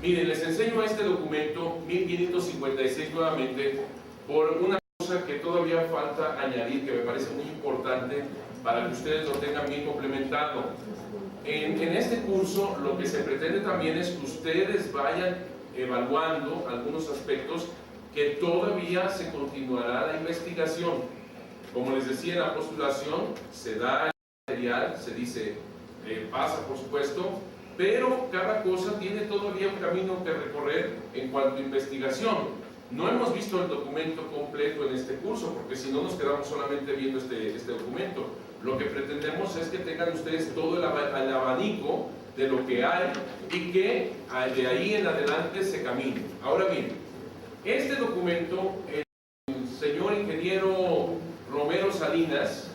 Miren, les enseño este documento 1556 nuevamente por una cosa que todavía falta añadir, que me parece muy importante para que ustedes lo tengan bien complementado. En este curso lo que se pretende también es que ustedes vayan evaluando algunos aspectos que todavía se continuará la investigación. Como les decía, en la postulación se da el material, se dice, pasa por supuesto, pero cada cosa tiene todavía un camino que recorrer en cuanto a investigación. No hemos visto el documento completo en este curso, porque si no nos quedamos solamente viendo este documento. Lo que pretendemos es que tengan ustedes todo el abanico de lo que hay y que de ahí en adelante se camine. Ahora bien, este documento, el señor ingeniero Romero Salinas,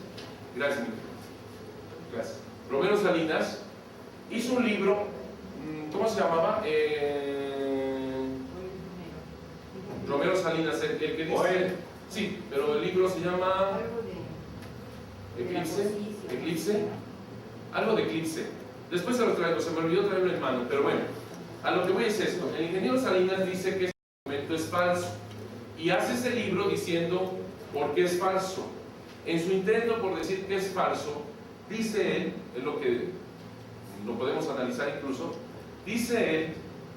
gracias, Romero Salinas, hizo un libro, ¿cómo se llamaba? Romero Salinas, el que dice, sí, pero el libro se llama Eclipse, algo de Eclipse. Después se lo traigo, se me olvidó traerlo en mano, pero bueno, a lo que voy es esto. El ingeniero Salinas dice que este documento es falso y hace ese libro diciendo por qué es falso. En su intento por decir que es falso, dice él, es lo que lo podemos analizar incluso, dice él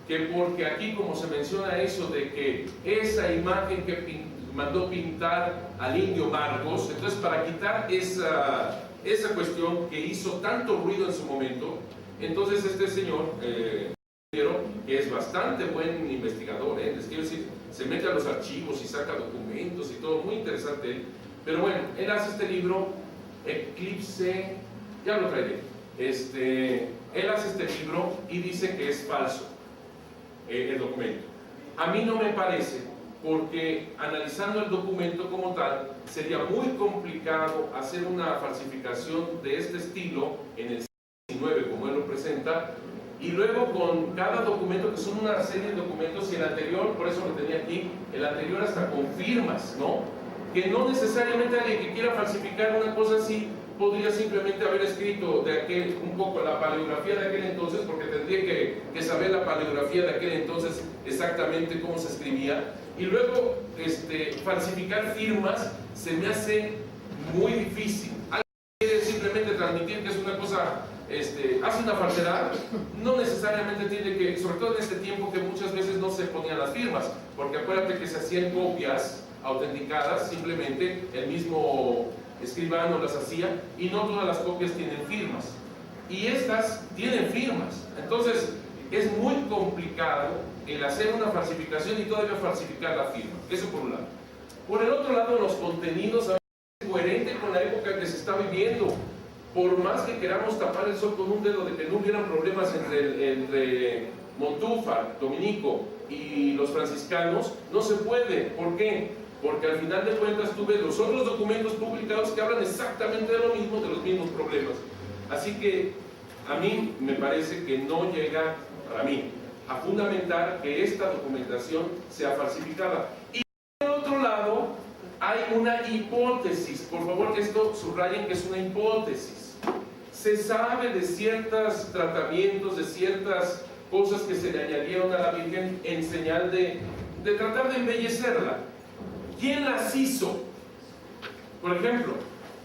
que porque aquí, como se menciona eso de que esa imagen que mandó pintar al indio Marcos, entonces para quitar esa cuestión que hizo tanto ruido en su momento, entonces este señor, que es bastante buen investigador, les quiero decir, se mete a los archivos y saca documentos y todo, muy interesante él, pero bueno, él hace este libro, Eclipse, ya lo traeré, él hace este libro y dice que es falso el documento. A mí no me parece, porque analizando el documento como tal, sería muy complicado hacer una falsificación de este estilo en el siglo XIX, como él lo presenta, y luego con cada documento, que son una serie de documentos, y el anterior, por eso lo tenía aquí, el anterior hasta con firmas, ¿no? Que no necesariamente alguien que quiera falsificar una cosa así podría simplemente haber escrito un poco la paleografía de aquel entonces, porque tendría que saber la paleografía de aquel entonces exactamente cómo se escribía, y luego falsificar firmas se me hace muy difícil. Alguien quiere simplemente transmitir que es una cosa, hace una falsedad, no necesariamente tiene que, sobre todo en este tiempo que muchas veces no se ponían las firmas, porque acuérdate que se hacían copias autenticadas, simplemente el mismo escribano las hacía, y no todas las copias tienen firmas, y estas tienen firmas. Entonces es muy complicado el hacer una falsificación y todavía falsificar la firma. Eso por un lado. Por el otro lado, los contenidos a veces es coherente con la época que se está viviendo. Por más que queramos tapar el sol con un dedo de que no hubieran problemas entre Montúfar, Dominico y los franciscanos, no se puede. ¿Por qué? Porque al final de cuentas tú ves los otros documentos publicados que hablan exactamente de lo mismo, de los mismos problemas. Así que a mí me parece que no llega, para mí, a fundamentar que esta documentación sea falsificada. Y por otro lado, hay una hipótesis. Por favor, que esto subrayen que es una hipótesis. Se sabe de ciertos tratamientos, de ciertas cosas que se le añadieron a la Virgen en señal de tratar de embellecerla. ¿Quién las hizo? Por ejemplo,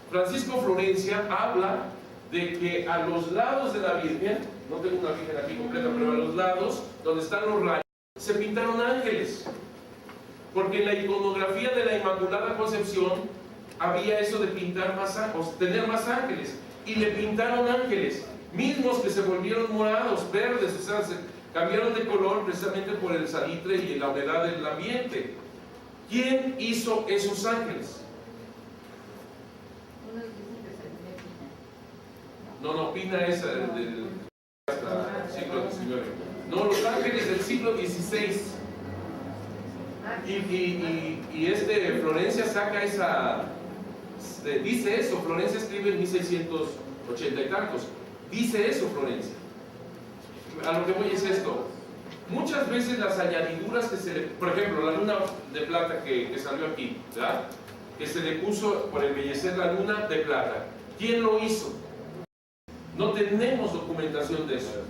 Francisco Florencia habla de que a los lados de la Virgen, no tengo una Virgen aquí completa, pero a los lados, donde están los rayos, se pintaron ángeles. Porque en la iconografía de la Inmaculada Concepción había eso de pintar más ángeles, tener más ángeles, y le pintaron ángeles, mismos que se volvieron morados, verdes, o sea, se cambiaron de color precisamente por el salitre y la humedad del ambiente. ¿Quién hizo esos ángeles? No, Pina es del hasta siglo XIX. No, Los Ángeles del siglo XVI. Y Florencia saca esa, dice eso, Florencia escribe en 1680 y tantos. Dice eso Florencia. A lo que voy es esto. Muchas veces las añadiduras que se le, por ejemplo, la luna de plata que salió aquí, ¿verdad? Que se le puso por embellecer la luna de plata. ¿Quién lo hizo? No tenemos documentación de eso.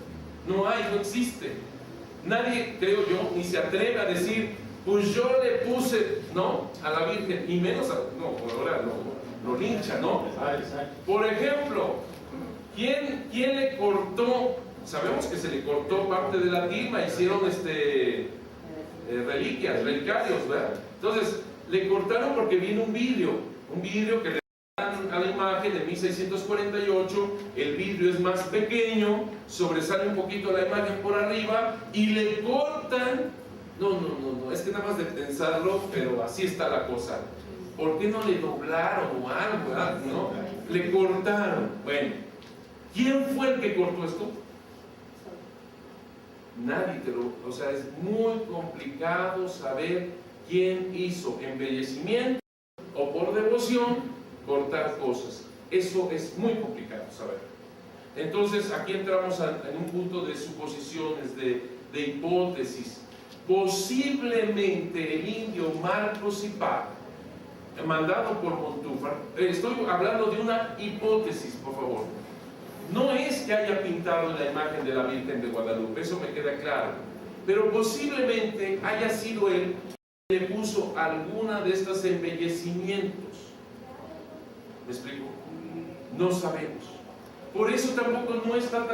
No hay, no existe. Nadie, creo yo, ni se atreve a decir, pues yo le puse, no, a la Virgen, y menos a, no, por ahora lo lincha, ¿no? Por ejemplo, ¿quién le cortó? Sabemos que se le cortó parte de la tilma, hicieron relicarios, ¿verdad? Entonces, le cortaron porque viene un vidrio que le dan a la imagen de 1648, el vidrio es más pequeño, sobresale un poquito la imagen por arriba, y le cortan, no, es que nada más de pensarlo, pero así está la cosa. ¿Por qué no le doblaron o algo, ¿verdad? ¿No? Le cortaron. Bueno, ¿quién fue el que cortó esto? Nadie o sea, es muy complicado saber quién hizo embellecimiento o por devoción cortar cosas. Eso es muy complicado saber. Entonces aquí entramos en un punto de suposiciones, de hipótesis. Posiblemente el indio Marcos Ipá, mandado por Montúfar, estoy hablando de una hipótesis, por favor. No es que haya pintado la imagen de la Virgen de Guadalupe, eso me queda claro, pero posiblemente haya sido él que le puso alguna de estos embellecimientos. ¿Me explico? No sabemos. Por eso tampoco no está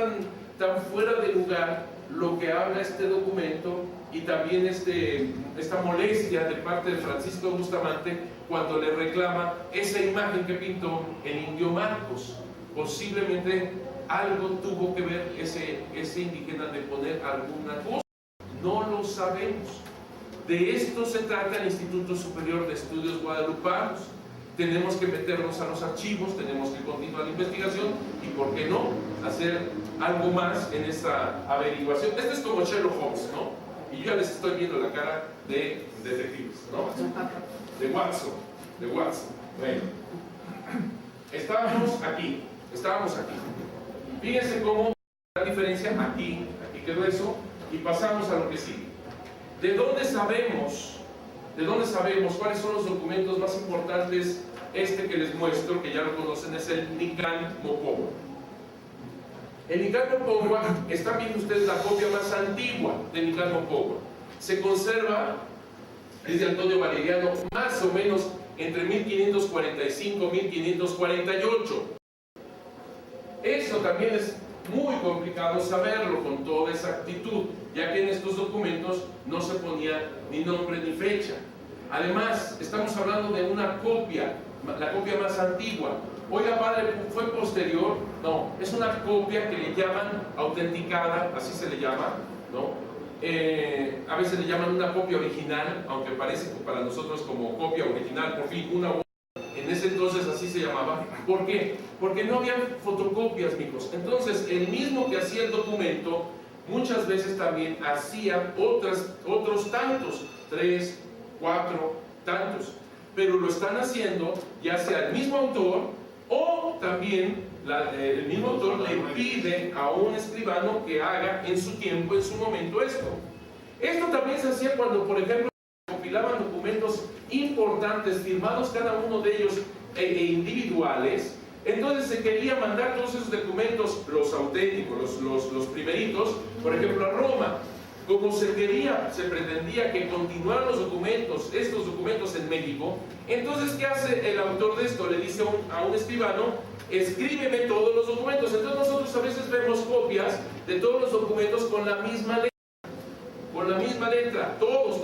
tan fuera de lugar lo que habla este documento y también esta molestia de parte de Francisco Bustamante cuando le reclama esa imagen que pintó el indio Marcos. Posiblemente algo tuvo que ver ese indígena de poner alguna cosa. No lo sabemos. De esto se trata el Instituto Superior de Estudios Guadalupanos. Tenemos que meternos a los archivos, tenemos que continuar la investigación y, ¿por qué no?, hacer algo más en esa averiguación. Este es como Sherlock Holmes, ¿no? Y yo ya les estoy viendo la cara de detectives, ¿no? De Watson. Bueno, estábamos aquí. Fíjense cómo la diferencia aquí quedó eso, y pasamos a lo que sigue. ¿De dónde sabemos cuáles son los documentos más importantes? Que les muestro, que ya lo conocen, es el Nican Mopogua. El Nican Mopogua, están viendo ustedes la copia más antigua de Nican Mopogua. Se conserva, es de Antonio Valeriano, más o menos entre 1545 y 1548. Eso también es muy complicado saberlo con toda exactitud, ya que en estos documentos no se ponía ni nombre ni fecha. Además, estamos hablando de una copia, la copia más antigua. Oiga, padre, ¿fue posterior? No, es una copia que le llaman autenticada, así se le llama, ¿no? A veces le llaman una copia original, aunque parece que para nosotros como copia original, por fin, en ese entonces así se llamaba. ¿Por qué? Porque no había fotocopias, mijos. Entonces, el mismo que hacía el documento, muchas veces también hacía otros tantos, 3, 4, tantos. Pero lo están haciendo ya sea el mismo autor o también el mismo autor le pide a un escribano que haga en su tiempo, en su momento esto. Esto también se hacía cuando, por ejemplo, compilaban documentos importantes, firmados cada uno de ellos individuales. Entonces se quería mandar todos esos documentos, los auténticos, los primeritos, por ejemplo, a Roma. Como se pretendía que continuaran estos documentos en México, entonces, ¿qué hace el autor de esto? Le dice a un escribano, escríbeme todos los documentos. Entonces nosotros a veces vemos copias de todos los documentos con la misma letra, todos,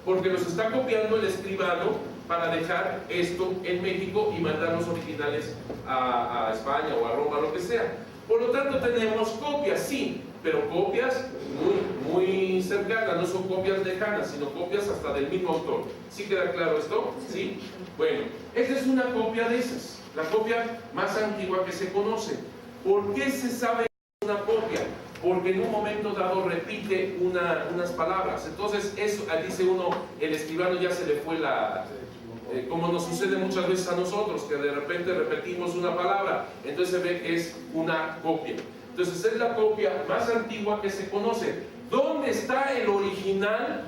porque los está copiando el escribano para dejar esto en México y mandar los originales a España o a Roma, lo que sea. Por lo tanto, tenemos copias, sí, pero copias muy cercanas, no son copias lejanas, sino copias hasta del mismo autor. ¿Sí queda claro esto? ¿Sí? Bueno, esta es una copia de esas, la copia más antigua que se conoce. ¿Por qué se sabe que es una copia? Porque en un momento dado repite unas palabras. Entonces, eso, dice uno, el escribano ya se le fue la... como nos sucede muchas veces a nosotros, que de repente repetimos una palabra, entonces se ve que es una copia. Entonces, es la copia más antigua que se conoce. ¿Dónde está el original?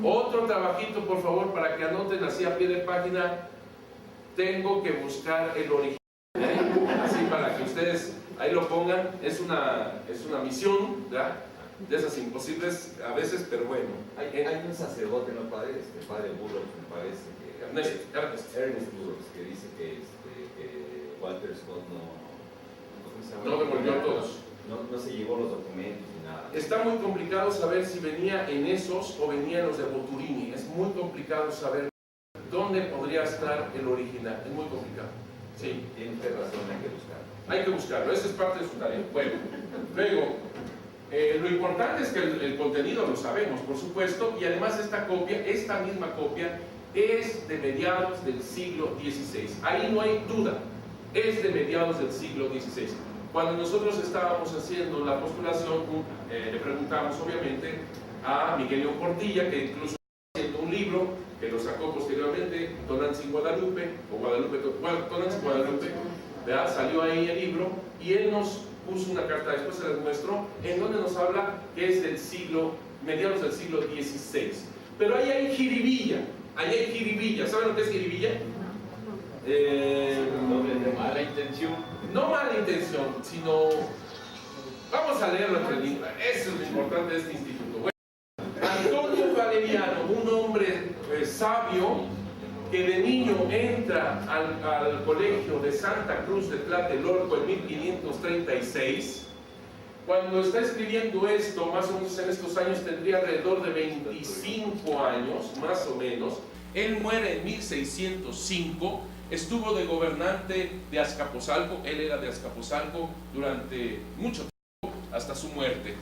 Otro trabajito, por favor, para que anoten así a pie de página. Tengo que buscar el original. Así para que ustedes ahí lo pongan. Es una misión, ¿verdad? De esas imposibles a veces, pero bueno. Hay un sacerdote, ¿no, padre? Padre Burroughs, me parece que... Ernest Burroughs, que dice que Walter Scott no devolvió a todos. No se llevó los documentos ni nada. Está muy complicado saber si venía en esos o venía en los de Boturini. Es muy complicado saber dónde podría estar el original. Es muy complicado. Sí. Tiene usted razón, hay que buscarlo. Hay que buscarlo, esa es parte de su tarea. Bueno, luego, lo importante es que el contenido lo sabemos, por supuesto, y además esta misma copia, es de mediados del siglo XVI. Ahí no hay duda, es de mediados del siglo XVI. Cuando nosotros estábamos haciendo la postulación, le preguntamos obviamente a Miguel León Portilla, que incluso está haciendo un libro que lo sacó posteriormente, Tonantzin Guadalupe, o Tonantzin Guadalupe, ¿verdad? Salió ahí el libro y él nos puso una carta, después se les muestro, en donde nos habla que es del mediados del siglo XVI. Pero ahí hay jiribilla, ¿saben lo que es jiribilla? Mala intención. No mala intención, sino, vamos a leerlo entre líneas, eso es lo importante de este instituto. Bueno, Antonio Valeriano, un hombre sabio, que de niño entra al colegio de Santa Cruz de Tlatelolco en 1536, cuando está escribiendo esto, más o menos en estos años tendría alrededor de 25 años, más o menos. Él muere en 1605, estuvo de gobernante de Azcapotzalco, él era de Azcapotzalco durante mucho tiempo, hasta su muerte.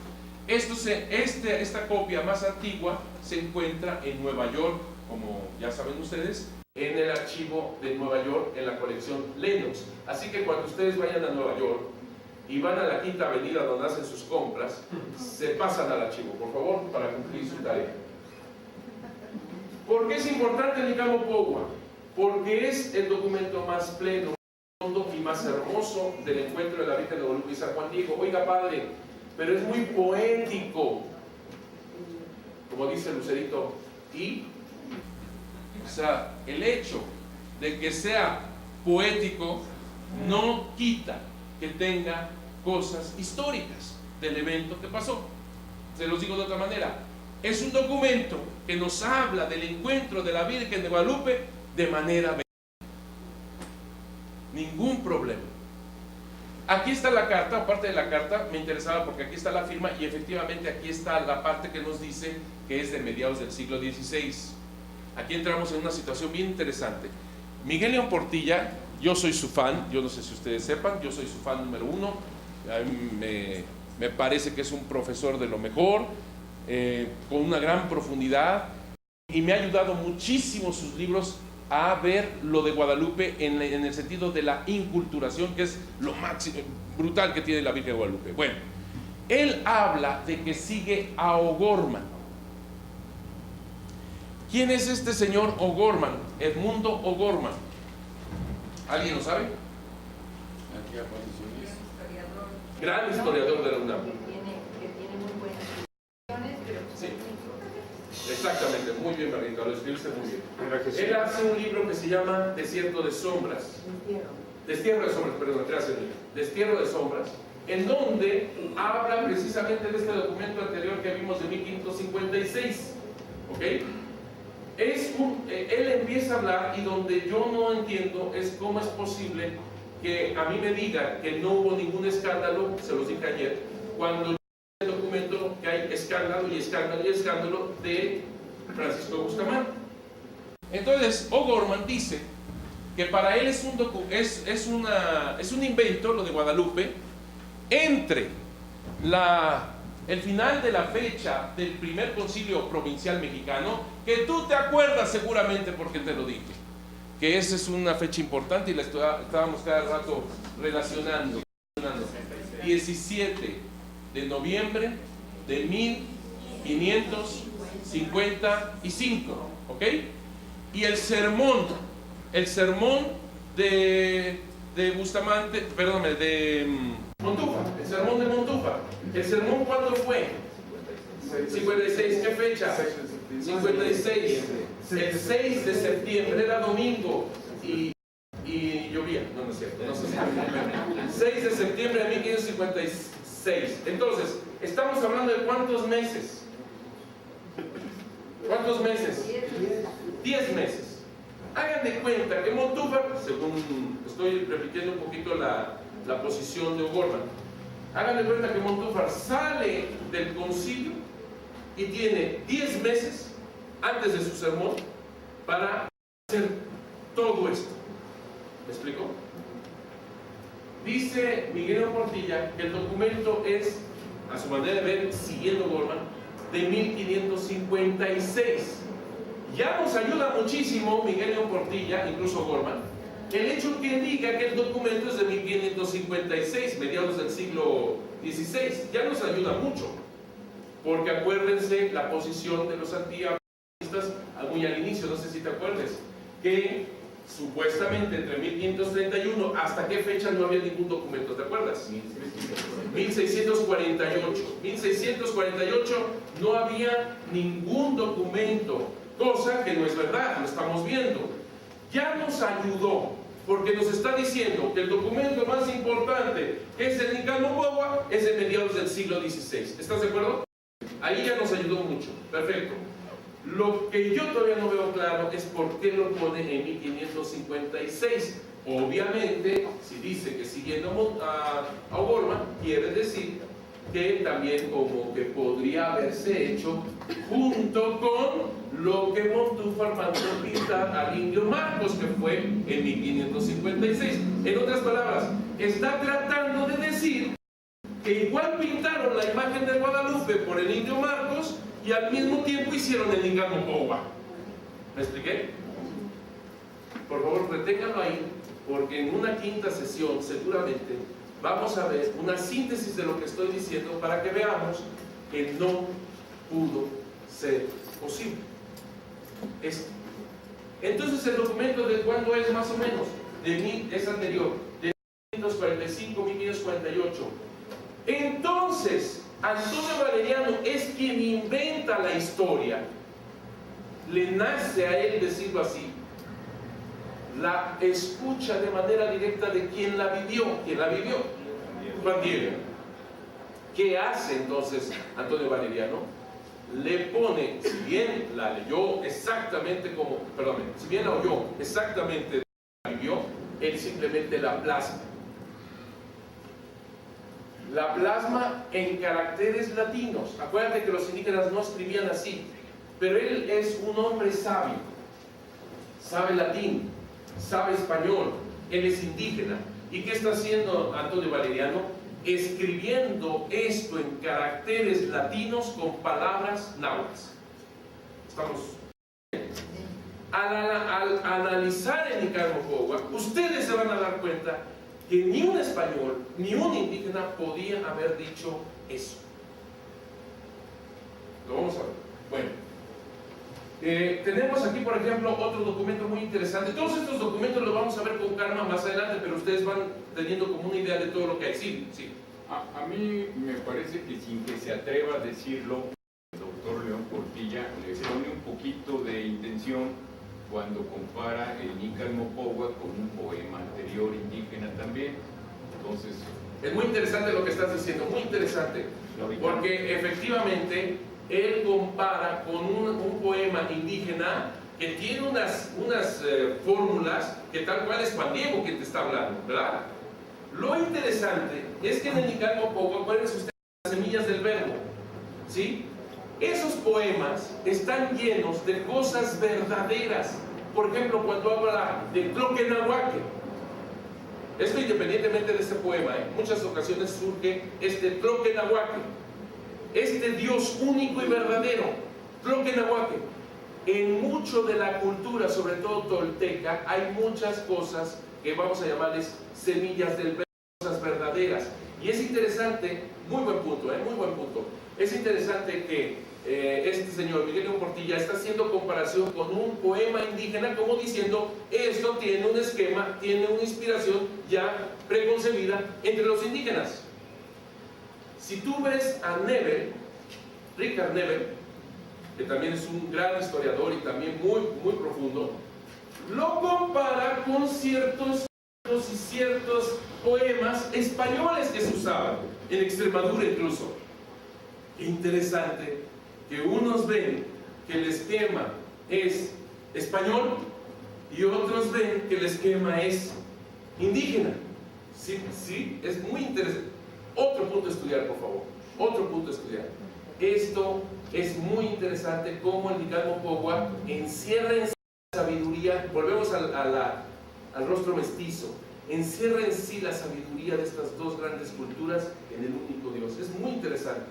Esta copia más antigua se encuentra en Nueva York, como ya saben ustedes, en el archivo de Nueva York, en la colección Lennox. Así que cuando ustedes vayan a Nueva York y van a la Quinta Avenida donde hacen sus compras, se pasan al archivo, por favor, para cumplir su tarea. ¿Por qué es importante el Nicamo Pogua? Porque es el documento más pleno y más hermoso del encuentro de la Virgen de Guadalupe y San Juan Diego. Oiga, padre, pero es muy poético, como dice Lucerito, y o sea, el hecho de que sea poético no quita que tenga cosas históricas del evento que pasó. Se los digo de otra manera, es un documento que nos habla del encuentro de la Virgen de Guadalupe de manera verídica. Ningún problema. Aquí está la carta, aparte de la carta, me interesaba porque aquí está la firma y efectivamente aquí está la parte que nos dice que es de mediados del siglo XVI. Aquí entramos en una situación bien interesante. Miguel León Portilla, yo soy su fan, yo no sé si ustedes sepan, yo soy su fan número uno. A mí me parece que es un profesor de lo mejor, con una gran profundidad, y me ha ayudado muchísimo sus libros a ver lo de Guadalupe en el sentido de la inculturación, que es lo máximo, brutal que tiene la Virgen de Guadalupe. Bueno, él habla de que sigue a O'Gorman. ¿Quién es este señor O'Gorman? Edmundo O'Gorman. ¿Alguien lo sabe? Aquí apareció un Gran historiador de la UNAM. Que tiene muy buenas explicaciones, pero Sí, exactamente, muy bien, Margarita, lo escribiste muy bien. Él hace un libro que se llama Desierto de Sombras. Destierro de Sombras, perdón, Destierro de Sombras, en donde habla precisamente de este documento anterior que vimos de 1556. ¿Ok? Él empieza a hablar y donde yo no entiendo es cómo es posible que a mí me diga que no hubo ningún escándalo, se los dije ayer, cuando el documento que hay escándalo y escándalo y escándalo de Francisco Bustamante. Entonces, O'Gorman dice que para él es un invento, lo de Guadalupe, entre el final de la fecha del primer concilio provincial mexicano, que tú te acuerdas seguramente porque te lo dije, que esa es una fecha importante y la estábamos cada rato relacionando. 17 de noviembre de 1555, ¿ok? Y el sermón de Bustamante, perdóname, de Montúfar, el sermón de Montúfar. ¿El sermón cuándo fue? 56, ¿qué fecha? 56, el 6 de septiembre, era domingo y llovía, no es cierto, no sé. 6 de septiembre de 1556. Entonces, estamos hablando de ¿cuántos meses? ¿Cuántos meses? 10 meses. Hagan de cuenta que Montúfar, según estoy repitiendo un poquito la posición de O'Gorman, hagan de cuenta que Montúfar sale del concilio y tiene 10 meses antes de su sermón para hacer todo esto. ¿Me explico? Dice Miguel Portilla que el documento es, a su manera de ver, siguiendo O'Gorman, de 1556. Ya nos ayuda muchísimo Miguel Portilla, incluso O'Gorman, el hecho que diga que el documento es de 1556, mediados del siglo XVI. Ya nos ayuda mucho, porque acuérdense la posición de los antiabiertistas muy al inicio, no sé si te acuerdas, que supuestamente entre 1531, ¿hasta qué fecha no había ningún documento? ¿Te acuerdas? 1648. 1648 no había ningún documento, cosa que no es verdad, lo estamos viendo. Ya nos ayudó, porque nos está diciendo que el documento más importante, que es el Nicano Pogua, es de mediados del siglo XVI. ¿Estás de acuerdo? Ahí ya nos ayudó mucho. Perfecto. Lo que yo todavía no veo claro es por qué lo pone en 1556. Obviamente, si dice que siguiendo a O'Gorman, quiere decir que también como que podría haberse hecho junto con lo que Montúfar mandó pintar al indio Marcos, que fue en 1556. En otras palabras, está tratando de decir que igual pintaron la imagen de Guadalupe por el indio Marcos y al mismo tiempo hicieron el Nicano Pogua. ¿Me expliqué? Por favor, reténganlo ahí, porque en una quinta sesión seguramente vamos a ver una síntesis de lo que estoy diciendo para que veamos que no pudo ser posible esto. Entonces, el documento de cuándo es más o menos, es anterior, de 1545, 1548. Entonces, Antonio Valeriano es quien inventa la historia. Le nace a él decirlo así. La escucha de manera directa de quien la vivió. ¿Quién la vivió? Juan Diego. ¿Qué hace entonces Antonio Valeriano? Le pone, si bien la leyó exactamente como, perdón, si bien la oyó exactamente la vivió, él simplemente la plasma. La plasma en caracteres latinos. Acuérdate que los indígenas no escribían así, pero él es un hombre sabio, sabe latín, sabe español, él es indígena. ¿Y qué está haciendo Antonio Valeriano? Escribiendo esto en caracteres latinos con palabras náhuatls. ¿Estamos? Al analizar el Nicano Pogua, ustedes se van a dar cuenta que ni un español ni un indígena podía haber dicho eso. Lo vamos a ver. Bueno, tenemos aquí, por ejemplo, otro documento muy interesante. Todos estos documentos los vamos a ver con calma más adelante, pero ustedes van teniendo como una idea de todo lo que hay. Sí, sí. A mí me parece que sin que se atreva a decirlo, el doctor León Portilla le pone un poquito de intención cuando compara el Nicano Pogua con un poema anterior indígena también. Entonces, es muy interesante lo que estás diciendo, muy interesante, porque efectivamente él compara con un poema indígena que tiene unas fórmulas que tal cual es Juan Diego que te está hablando, ¿verdad? Lo interesante es que en el Nicano Pogua, acuérdense ustedes las semillas del verbo, ¿sí? Esos poemas están llenos de cosas verdaderas. Por ejemplo, cuando habla de Tloquenahuaque, esto independientemente de este poema, en muchas ocasiones surge este Tloquenahuaque, este Dios único y verdadero, Tloquenahuaque. En mucho de la cultura, sobre todo tolteca, hay muchas cosas que vamos a llamarles semillas del verbo, cosas verdaderas. verdaderas. Y es interesante, muy buen punto, muy buen punto. Es interesante que este señor Miguel León Portilla está haciendo comparación con un poema indígena, como diciendo, esto tiene un esquema, tiene una inspiración ya preconcebida entre los indígenas. Si tú ves a Nebel, Richard Nebel, que también es un gran historiador y también muy, muy profundo, lo compara con ciertos y ciertos poemas españoles que se usaban, en Extremadura incluso. Qué interesante que unos ven que el esquema es español y otros ven que el esquema es indígena. Sí, sí, es muy interesante. Otro punto a estudiar, por favor. Otro punto a estudiar. Esto es muy interesante, cómo el Nicalmopogua encierra en sí la sabiduría. Volvemos al rostro mestizo. Encierra en sí la sabiduría de estas dos grandes culturas en el único Dios. Es muy interesante,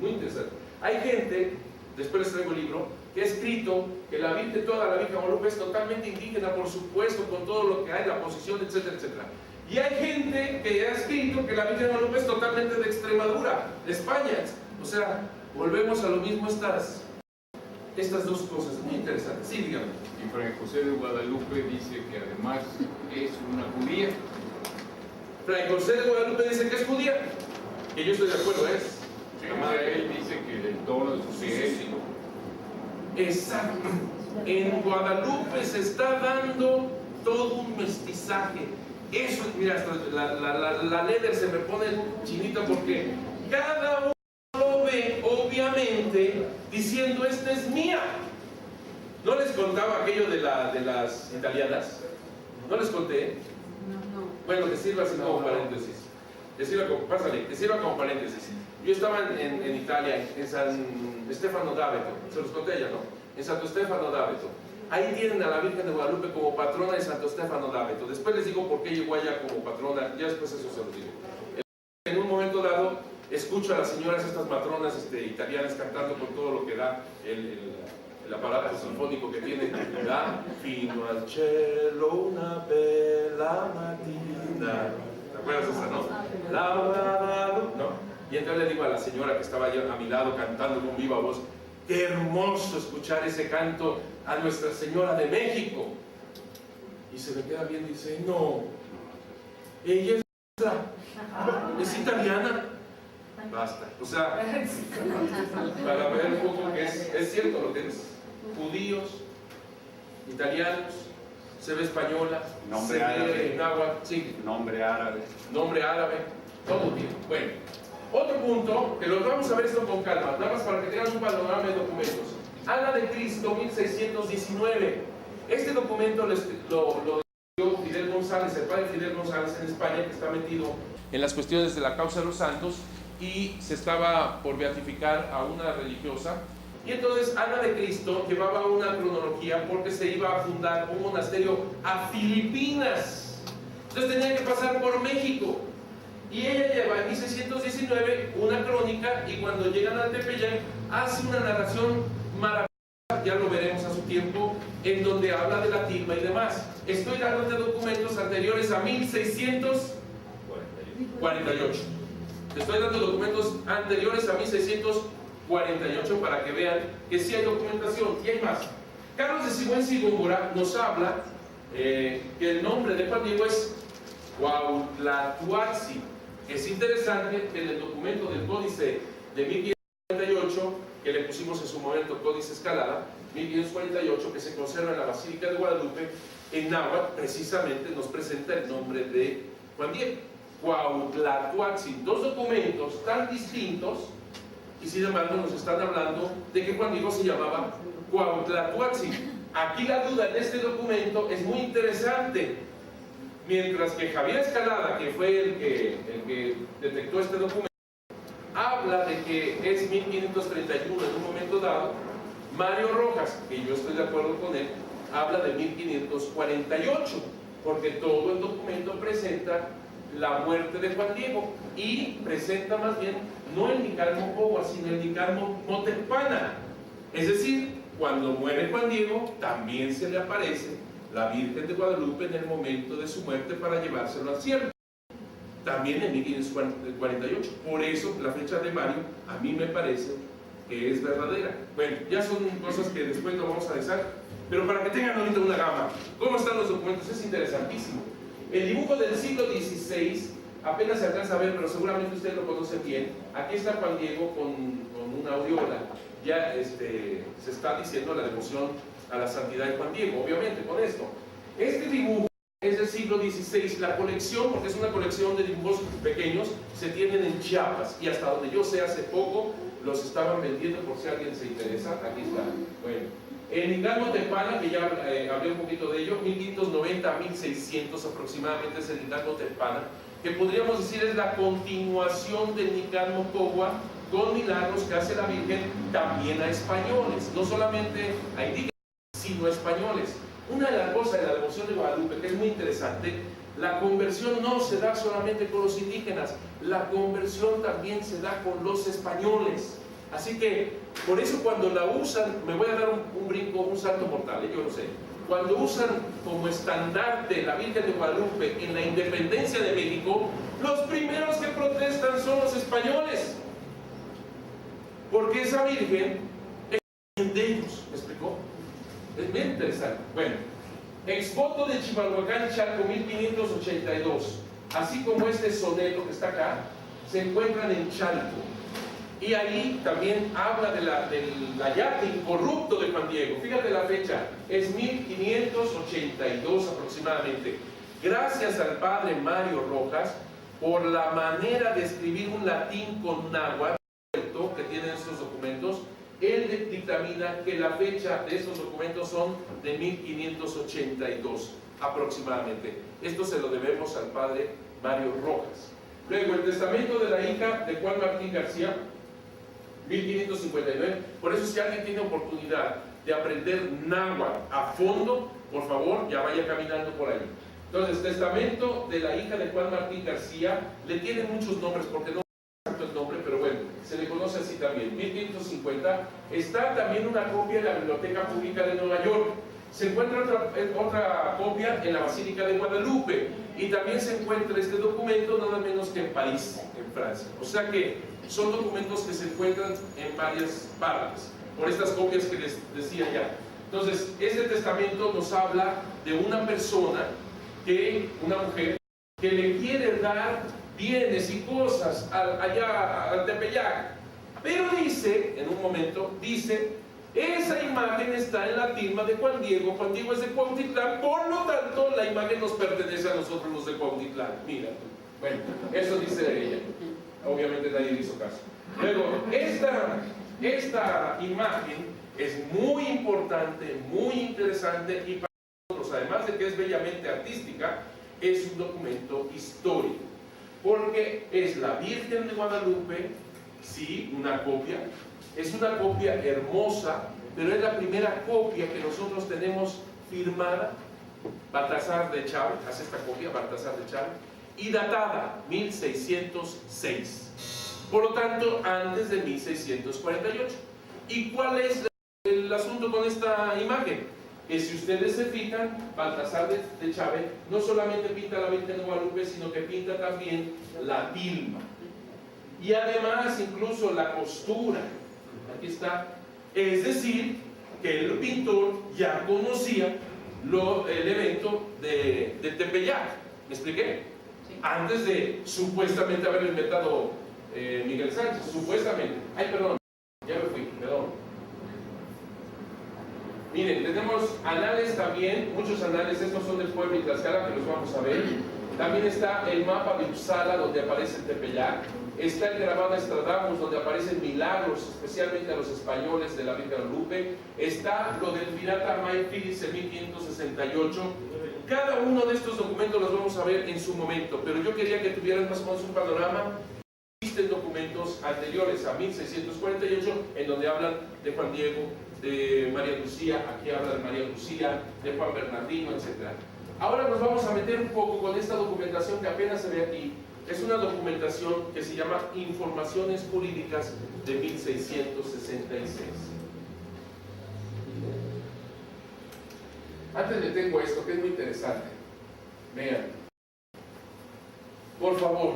muy interesante. Hay gente, después les traigo el libro, que ha escrito que la Virgen, toda la Virgen Guadalupe es totalmente indígena, por supuesto, con todo lo que hay, la posición, etcétera, etcétera. Y hay gente que ha escrito que la Virgen Guadalupe es totalmente de Extremadura, de España. O sea, volvemos a lo mismo estas dos cosas, muy interesantes. Sí, dígame. Y Fray José de Guadalupe dice que además es una judía. Fray José de Guadalupe dice que es judía, que yo estoy de acuerdo, es. Él dice que el tono de su piel. Sí. Exacto. En Guadalupe se está dando todo un mestizaje. Eso, mira, hasta la letra se me pone chinita porque cada uno lo ve, obviamente, diciendo, esta es mía. ¿No les contaba aquello de las italianas? ¿No les conté? No. Bueno, que sirva así como paréntesis. Que sirva como paréntesis. Yo estaba en Italia, en San Stefano d'Abeto, se los conté ya, ¿no? En Santo Stefano d'Abeto. Ahí tienen a la Virgen de Guadalupe como patrona de Santo Stefano d'Abeto. Después les digo por qué llegó allá como patrona, ya después eso se los digo. En un momento dado, escucho a las señoras, estas matronas italianas, cantando con todo lo que da el aparato sinfónico que tiene. Da fino al cielo una bella mattina. ¿Te acuerdas esa, no? ¿No? Y entonces le digo a la señora que estaba allá a mi lado cantando con viva voz, qué hermoso escuchar ese canto a Nuestra Señora de México. Y se me queda bien y dice, no, ella es italiana. Basta. O sea, para ver un poco que es cierto lo que es. Judíos, italianos, se ve española, nombre se árabe, ve náhuatl, sí. nombre árabe, todo bien. Bueno, otro punto, que los vamos a ver esto con calma, nada más para que tengan un panorama de documentos. Ana de Cristo, 1619. Este documento lo dio Fidel González, el padre Fidel González en España, que está metido en las cuestiones de la causa de los santos, y se estaba por beatificar a una religiosa. Y entonces Ana de Cristo llevaba una cronología porque se iba a fundar un monasterio a Filipinas. Entonces tenía que pasar por México. Y ella lleva en 1619 una crónica, y cuando llegan al Tepeyac hace una narración maravillosa, ya lo veremos a su tiempo, en donde habla de la tilma y demás. Estoy dándote documentos anteriores a 1648. Te estoy dando documentos anteriores a 1648 para que vean que sí hay documentación. Y hay más. Carlos de Sigüenza y Góngora nos habla que el nombre de Juan Diego es Cuauhtlatoatzin. Es interesante que en el documento del Códice de 1548, que le pusimos en su momento Códice Escalada, 1548, que se conserva en la Basílica de Guadalupe, en náhuatl precisamente nos presenta el nombre de Juan Diego. Cuauhtlatoatzin, dos documentos tan distintos, y sin embargo nos están hablando de que Juan Diego se llamaba Cuauhtlatoatzin. Aquí la duda en este documento es muy interesante. Mientras que Javier Escalada, que fue el que detectó este documento, habla de que es 1531 en un momento dado. Mario Rojas, que yo estoy de acuerdo con él, habla de 1548, porque todo el documento presenta la muerte de Juan Diego, y presenta más bien no el Nicalmopogua, sino el Nicalmotecpana. Es decir, cuando muere Juan Diego, también se le aparece la Virgen de Guadalupe en el momento de su muerte para llevárselo al cielo. también en 1548. Por eso la fecha de Mario a mí me parece que es verdadera. Bueno, ya son cosas que después lo vamos a analizar, pero para que tengan ahorita una gama, ¿cómo están los documentos? Es interesantísimo. El dibujo del siglo XVI apenas se alcanza a ver, pero seguramente ustedes lo conocen bien. Aquí está Juan Diego con una aureola. Ya se está diciendo la devoción a la santidad de Juan Diego, obviamente, con esto. Este dibujo es del siglo XVI. La colección, porque es una colección de dibujos pequeños, se tienen en Chiapas, y hasta donde yo sé, hace poco los estaban vendiendo por si alguien se interesa. Aquí está. Bueno, el Hidalgo Tepana, que ya hablé un poquito de ello, 1590 a 1600 aproximadamente es el Hidalgo Tepana, que podríamos decir es la continuación del Nicán Mocogua, con milagros que hace la Virgen también a españoles, no solamente a indígenas, sino a españoles. Una de las cosas de la devoción de Guadalupe que es muy interesante, la conversión no se da solamente con los indígenas, la conversión también se da con los españoles. Así que, por eso cuando la usan, me voy a dar un brinco, un salto mortal, yo no sé. Cuando usan como estandarte la Virgen de Guadalupe en la independencia de México, los primeros que protestan son los españoles. Porque esa Virgen es de ellos, ¿me explicó? Es bien interesante. Bueno, exvoto de Chimalhuacán, Chalco, 1582, así como este soneto que está acá, se encuentran en Chalco. Y ahí también habla del yate incorrupto de Juan Diego. Fíjate la fecha, es 1582 aproximadamente. Gracias al padre Mario Rojas por la manera de escribir un latín con náhuatl que tienen estos documentos. Él dictamina que la fecha de estos documentos son de 1582 aproximadamente. Esto se lo debemos al padre Mario Rojas. Luego, el testamento de la hija de Juan Martín García, 1559. Por eso, si alguien tiene oportunidad de aprender náhuatl a fondo, por favor, ya vaya caminando por ahí. Entonces, testamento de la hija de Juan Martín García, le tienen muchos nombres porque no el nombre, pero bueno, se le conoce así también. 1550. Está también una copia en la Biblioteca Pública de Nueva York. Se encuentra otra copia en la Basílica de Guadalupe, y también se encuentra este documento nada menos que en París, en Francia. O sea que son documentos que se encuentran en varias partes, por estas copias que les decía ya. Entonces, este testamento nos habla de una persona, una mujer, que le quiere dar bienes y cosas allá al Tepeyac, pero dice, en un momento, dice, esa imagen está en la tilma de Juan Diego es de Cuautitlán, por lo tanto la imagen nos pertenece a nosotros los de Cuautitlán. Mira, bueno, eso dice ella, obviamente nadie le hizo caso. Luego, esta imagen es muy importante, muy interesante, y para nosotros, además de que es bellamente artística, es un documento histórico, porque es la Virgen de Guadalupe, sí, una copia, es una copia hermosa, pero es la primera copia que nosotros tenemos firmada. Baltasar de Chávez hace esta copia, Baltasar de Chávez, y datada 1606, por lo tanto antes de 1648. ¿Y cuál es el asunto con esta imagen? Que si ustedes se fijan, Baltasar de Chávez no solamente pinta a la Virgen de Guadalupe, sino que pinta también la tilma, y además incluso la costura. Aquí está. Es decir, que el pintor ya conocía el evento de Tepeyac. ¿Me expliqué? Sí. Antes de supuestamente haberlo inventado Miguel Sánchez, supuestamente. Ay, perdón, ya me fui, perdón. Miren, tenemos anales también, muchos anales, estos son del pueblo de Tlaxcala, que los vamos a ver. También está el mapa de Uppsala, donde aparece el Tepeyac. Está el grabado de Stradamus, donde aparecen milagros, especialmente a los españoles de la Virgen de Guadalupe. Está lo del pirata Mike Phillips en 1568. Cada uno de estos documentos los vamos a ver en su momento, pero yo quería que tuvieran más o menos un panorama. Existen documentos anteriores a 1648 en donde hablan de Juan Diego, de María Lucía, aquí habla de María Lucía, de Juan Bernardino, etc. Ahora nos vamos a meter un poco con esta documentación que apenas se ve aquí. Es una documentación que se llama Informaciones Jurídicas de 1666. Antes le tengo esto que es muy interesante. Vean. por favor,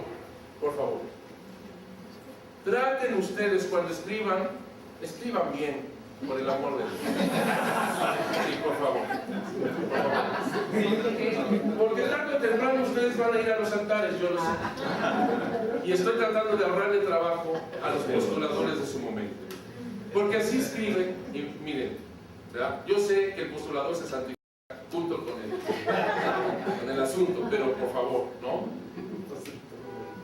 traten ustedes cuando escriban bien, por el amor de Dios. Sí, por favor. Porque tarde o temprano ustedes van a ir a los altares, yo lo sé. Y estoy tratando de ahorrarle trabajo a los postuladores de su momento. Porque así escriben, y miren, ¿verdad? Yo sé que el postulador se santifica junto con el asunto, pero por favor, ¿no?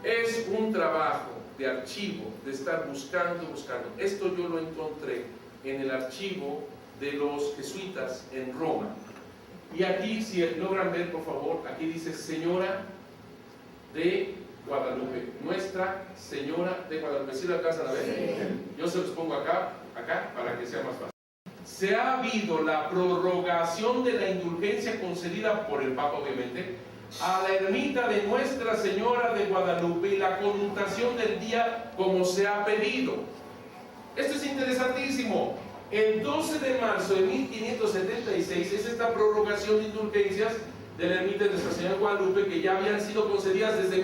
Es un trabajo de archivo, de estar buscando. Esto yo lo encontré en el archivo de los jesuitas en Roma. Y aquí, si logran ver, por favor, aquí dice Señora de Guadalupe, Nuestra Señora de Guadalupe. ¿Sí lo alcanzan a ver? Sí. Yo se los pongo acá, para que sea más fácil. Se ha habido la prorrogación de la indulgencia concedida por el Papa, obviamente, a la ermita de Nuestra Señora de Guadalupe y la conmutación del día como se ha pedido. Esto es interesantísimo. El 12 de marzo de 1576 es esta prorrogación de indulgencias de la ermita de Nuestra Señora de Guadalupe, que ya habían sido concedidas desde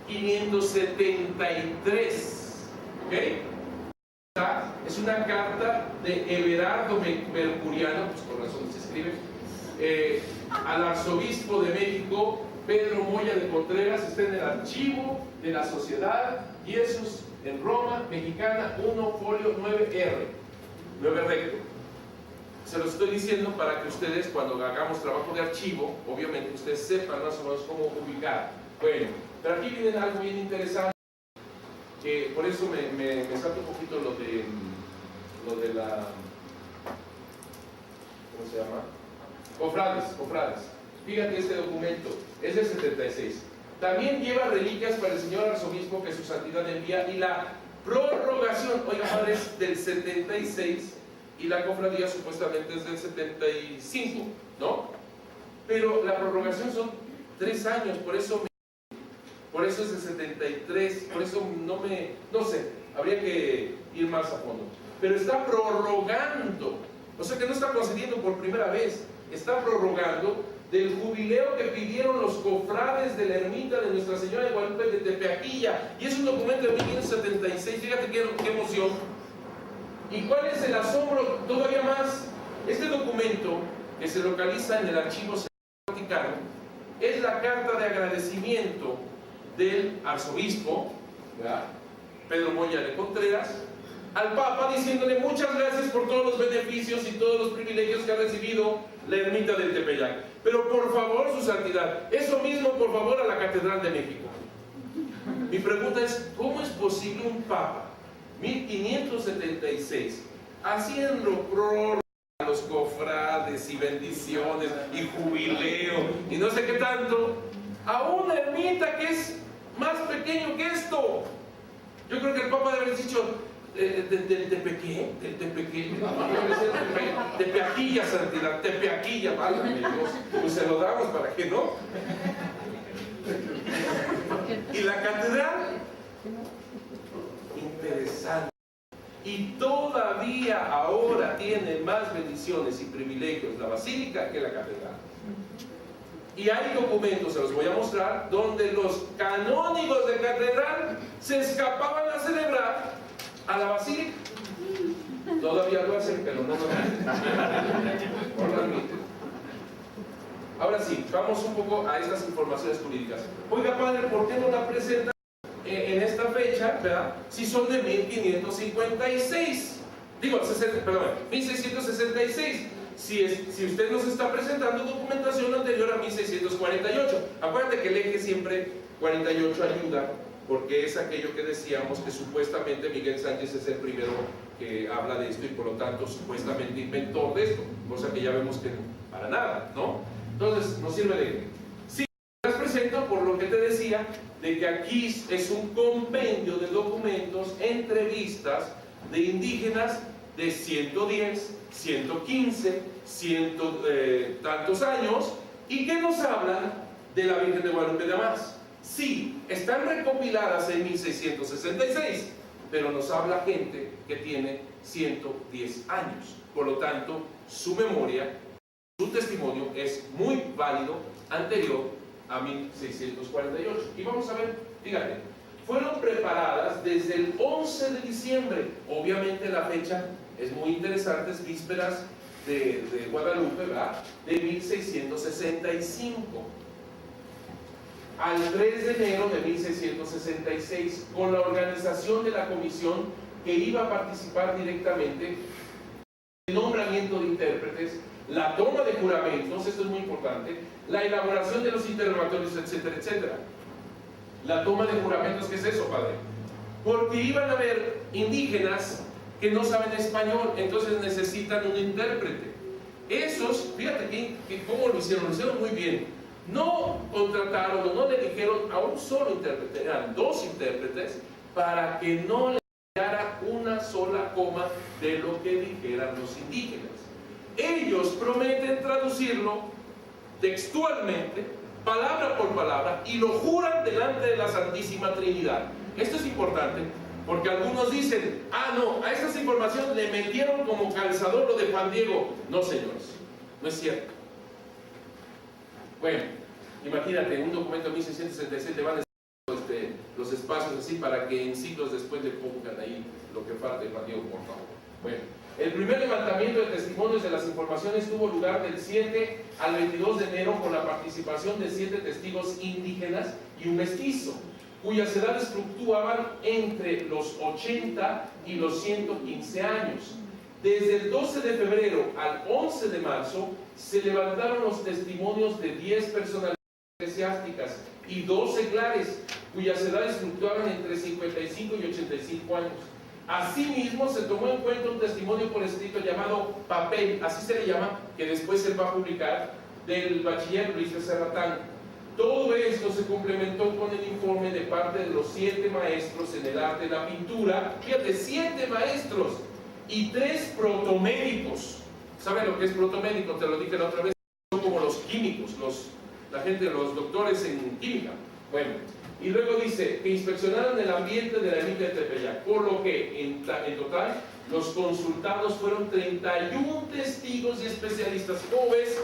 1573. ¿Ok? Es una carta de Everardo Mercuriano, pues por razón se escribe, al arzobispo de México, Pedro Moya de Contreras. Está en el archivo de la Sociedad Jesús en Roma, Mexicana, 1, folio 9R, 9 recto. Se lo estoy diciendo para que ustedes, cuando hagamos trabajo de archivo, obviamente ustedes sepan más o menos cómo ubicar. Bueno, pero aquí viene algo bien interesante, que por eso me salta un poquito lo de la, ¿cómo se llama? Cofrades. Fíjate, este documento es del 76. También lleva reliquias para el señor arzobispo que su santidad envía, y la prorrogación, oiga padre, es del 76 y la cofradía supuestamente es del 75, ¿no? Pero la prorrogación son 3 años, por eso es del 73, por eso no sé, habría que ir más a fondo. Pero está prorrogando, o sea que no está concediendo por primera vez, está prorrogando del jubileo que pidieron los cofrades de la ermita de Nuestra Señora de Guadalupe de Tepeaquilla, y es un documento de 1576. Fíjate qué emoción. ¿Y cuál es el asombro todavía más? Este documento, que se localiza en el Archivo Vaticano, es la carta de agradecimiento del arzobispo, ¿verdad?, Pedro Moya de Contreras, al Papa, diciéndole muchas gracias por todos los beneficios y todos los privilegios que ha recibido la ermita del Tepeyac. Pero por favor, su santidad, eso mismo por favor a la Catedral de México. Mi pregunta es, ¿cómo es posible un Papa, 1576, haciendo prórroga a los cofrades y bendiciones y jubileo y no sé qué tanto, a una ermita que es más pequeño que esto? Yo creo que el Papa debe haber dicho, Tepeaquilla, santidad, Tepeaquilla, válgame Dios, pues se lo damos, ¿para qué no? Y la catedral, interesante, y todavía ahora tiene más bendiciones y privilegios la basílica que la catedral. Y hay documentos, se los voy a mostrar, donde los canónigos de catedral se escapaban a celebrar a la basílica. Todavía lo hacen, pero no lo admiten. Ahora sí, vamos un poco a estas informaciones jurídicas. Oiga, padre, ¿por qué no la presenta en esta fecha, ¿verdad?, si son de 1556? Digo, 1666. Si usted nos está presentando documentación anterior a 1648. Acuérdate que el eje siempre 48 ayuda, porque es aquello que decíamos que supuestamente Miguel Sánchez es el primero que habla de esto y por lo tanto supuestamente inventor de esto, cosa que ya vemos que para nada, ¿no? Entonces nos sirve de eje. Sí, las presento por lo que te decía, de que aquí es un compendio de documentos, entrevistas de indígenas de 110, 115, tantos años, y que nos hablan de la Virgen de Guadalupe de Damas. Sí, están recopiladas en 1666, pero nos habla gente que tiene 110 años. Por lo tanto, su memoria, su testimonio es muy válido, anterior a 1648. Y vamos a ver, fíjate, fueron preparadas desde el 11 de diciembre. Obviamente la fecha es muy interesante, es vísperas de Guadalupe, ¿verdad? De 1665 al 3 de enero de 1666, con la organización de la comisión que iba a participar directamente, el nombramiento de intérpretes, la toma de juramentos, esto es muy importante, la elaboración de los interrogatorios, etcétera, etcétera. La toma de juramentos, ¿qué es eso, padre? Porque iban a haber indígenas que no saben español, entonces necesitan un intérprete. Esos, fíjate que cómo lo hicieron muy bien. No contrataron o no le dijeron a un solo intérprete, eran dos intérpretes, para que no le diera una sola coma de lo que dijeran los indígenas. Ellos prometen traducirlo textualmente, palabra por palabra, y lo juran delante de la Santísima Trinidad. Esto es importante, porque algunos dicen, ah, no, a estas informaciones le metieron como calzador lo de Juan Diego. No, señores, no es cierto. Bueno, imagínate, un documento de 1666 le van a los espacios así para que en siglos después le pongan ahí lo que falta de Juan Diego, por favor. Bueno, el primer levantamiento de testimonios de las informaciones tuvo lugar del 7 al 22 de enero con la participación de 7 testigos indígenas y un mestizo, cuyas edades fluctuaban entre los 80 y los 115 años. Desde el 12 de febrero al 11 de marzo se levantaron los testimonios de 10 personalidades eclesiásticas y 2 seglares, cuyas edades fluctuaban entre 55 y 85 años. Asimismo, se tomó en cuenta un testimonio por escrito llamado papel, así se le llama, que después se va a publicar, del bachiller Luis de Serratán. Todo esto se complementó con el informe de parte de los 7 maestros en el arte de la pintura. Fíjate, 7 maestros y 3 protomédicos. ¿Saben lo que es protomédico? Te lo dije la otra vez. Son como los químicos, la gente, los doctores en química. Bueno, y luego dice que inspeccionaron el ambiente de la ermita de Tepeyac, por lo que en total los consultados fueron 31 testigos y especialistas. ¿Cómo ves?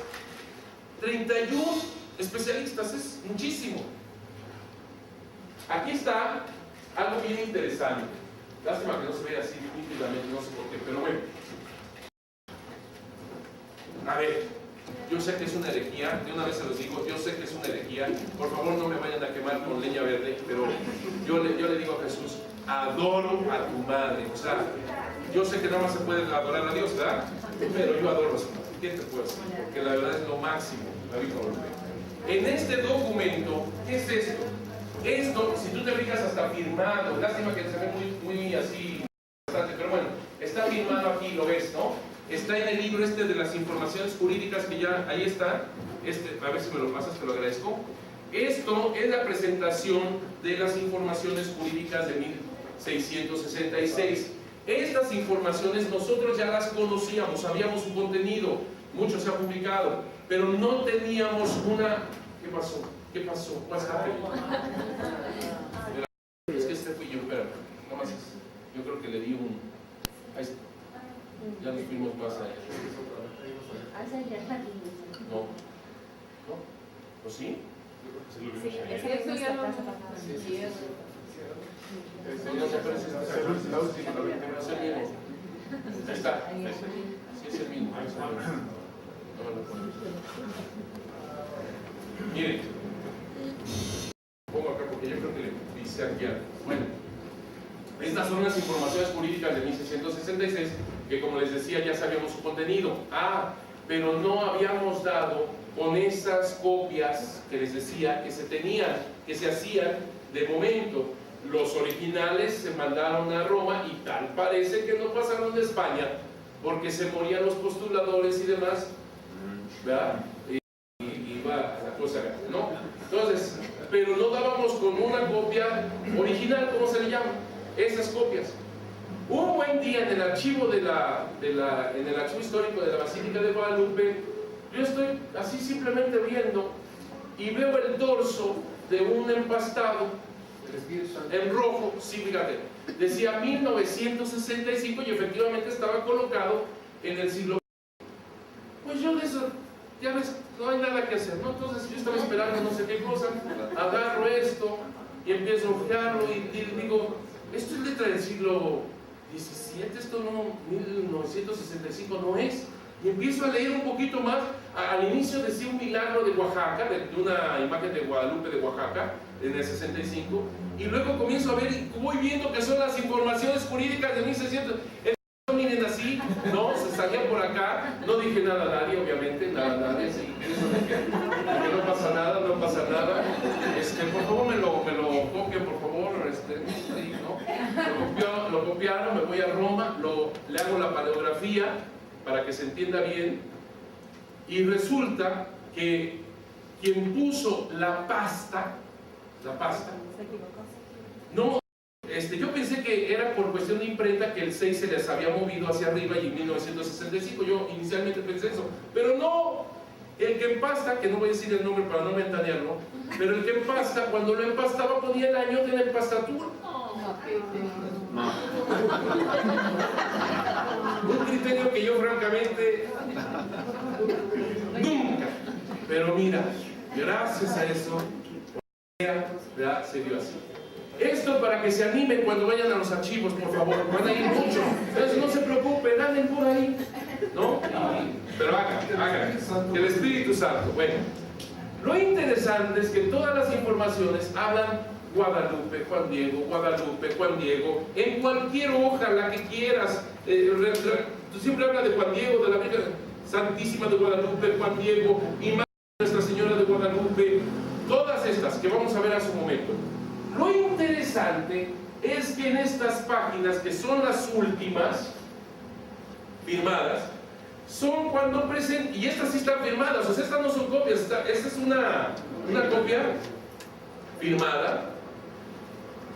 31 especialistas, es muchísimo. Aquí está algo bien interesante. Lástima que no se vea así nítidamente, no sé por qué, pero bueno. A ver, yo sé que es una herejía, de una vez se los digo, yo sé que es una herejía. Por favor, no me vayan a quemar con leña verde, pero yo le digo a Jesús, adoro a tu madre. O sea, yo sé que nada más se puede adorar a Dios, ¿verdad? Pero yo adoro a su madre. ¿Qué te puedo decir? Porque la verdad es lo máximo, la Virgen Europea. En este documento, ¿qué es esto? Esto, si tú te fijas, hasta firmado. Lástima que se ve muy así, bastante, pero bueno, está firmado aquí, lo ves, ¿no? Está en el libro de las informaciones jurídicas que ya ahí está. A ver si me lo pasas, te lo agradezco. Esto es la presentación de las informaciones jurídicas de 1666. Estas informaciones nosotros ya las conocíamos, sabíamos su contenido, mucho se ha publicado, pero no teníamos una... ¿Qué pasó? ¿Qué pasó? What's happening? Es que fui yo, pero nada más yo creo que le di un... Ahí está. Ya nos fuimos más allá. No. ¿No? ¿O sí? Sí, eso ya lo... Sí, eso. No se parece a esta. Es el mismo. Ahí está. Sí, es el mismo. No lo pones. Miren. Pongo acá porque yo creo que le dice aquí algo. Bueno. Estas son las informaciones jurídicas de 1666 que, como les decía, ya sabíamos su contenido. Pero no habíamos dado con esas copias que les decía que se tenían, que se hacían de momento. Los originales se mandaron a Roma y tal parece que no pasaron de España porque se morían los postuladores y demás, ¿verdad? Y va la cosa, ¿no? Entonces, pero no dábamos con una copia original, ¿cómo se le llama? Esas copias. Un buen día en el archivo en el archivo histórico de la Basílica de Guadalupe, yo estoy así simplemente viendo y veo el dorso de un empastado en rojo, sí, fíjate, decía 1965 y efectivamente estaba colocado en el siglo. Pues yo de eso, ya ves, no hay nada nada que hacer, ¿no? Entonces yo estaba esperando no sé qué cosa, agarro esto y empiezo a ojearlo y digo, esto es letra del siglo XVII, esto no, 1965 no es. Y empiezo a leer un poquito más. Al inicio decía un milagro de Oaxaca, de una imagen de Guadalupe de Oaxaca, en el 65, y luego comienzo a ver y voy viendo que son las informaciones jurídicas de 1600. Miren así, ¿no? Se salía por acá, no dije nada a nadie, obviamente, nada a nadie, sí, eso de que no pasa nada, no pasa nada. Por favor me lo copien, por favor, sí, ¿no? Lo copiaron, me voy a Roma, le hago la paleografía para que se entienda bien, y resulta que quien puso la pasta, no, yo pensé que era por cuestión de imprenta que el 6 se les había movido hacia arriba y en 1965, yo inicialmente pensé eso, pero no, el que empasta, que no voy a decir el nombre para no ventanearlo, pero el que empasta, cuando lo empastaba ponía el año de la empastatura. Un criterio que yo francamente nunca, pero mira, gracias a eso, ¿verdad? Se dio así. Esto para que se animen cuando vayan a los archivos, por favor, van a ir mucho. Entonces no se preocupen, anden por ahí, ¿no? Pero hagan, que el Espíritu Santo. Bueno, lo interesante es que todas las informaciones hablan Guadalupe, Juan Diego, Guadalupe, Juan Diego, en cualquier hoja, la que quieras. Tú siempre hablas de Juan Diego, de la Virgen Santísima de Guadalupe, Juan Diego, imagen de Nuestra Señora de Guadalupe, todas estas que vamos a ver a su momento. Lo interesante es que en estas páginas, que son las últimas firmadas, son cuando presentan, y estas sí están firmadas, o sea, estas no son copias, esta es una copia firmada.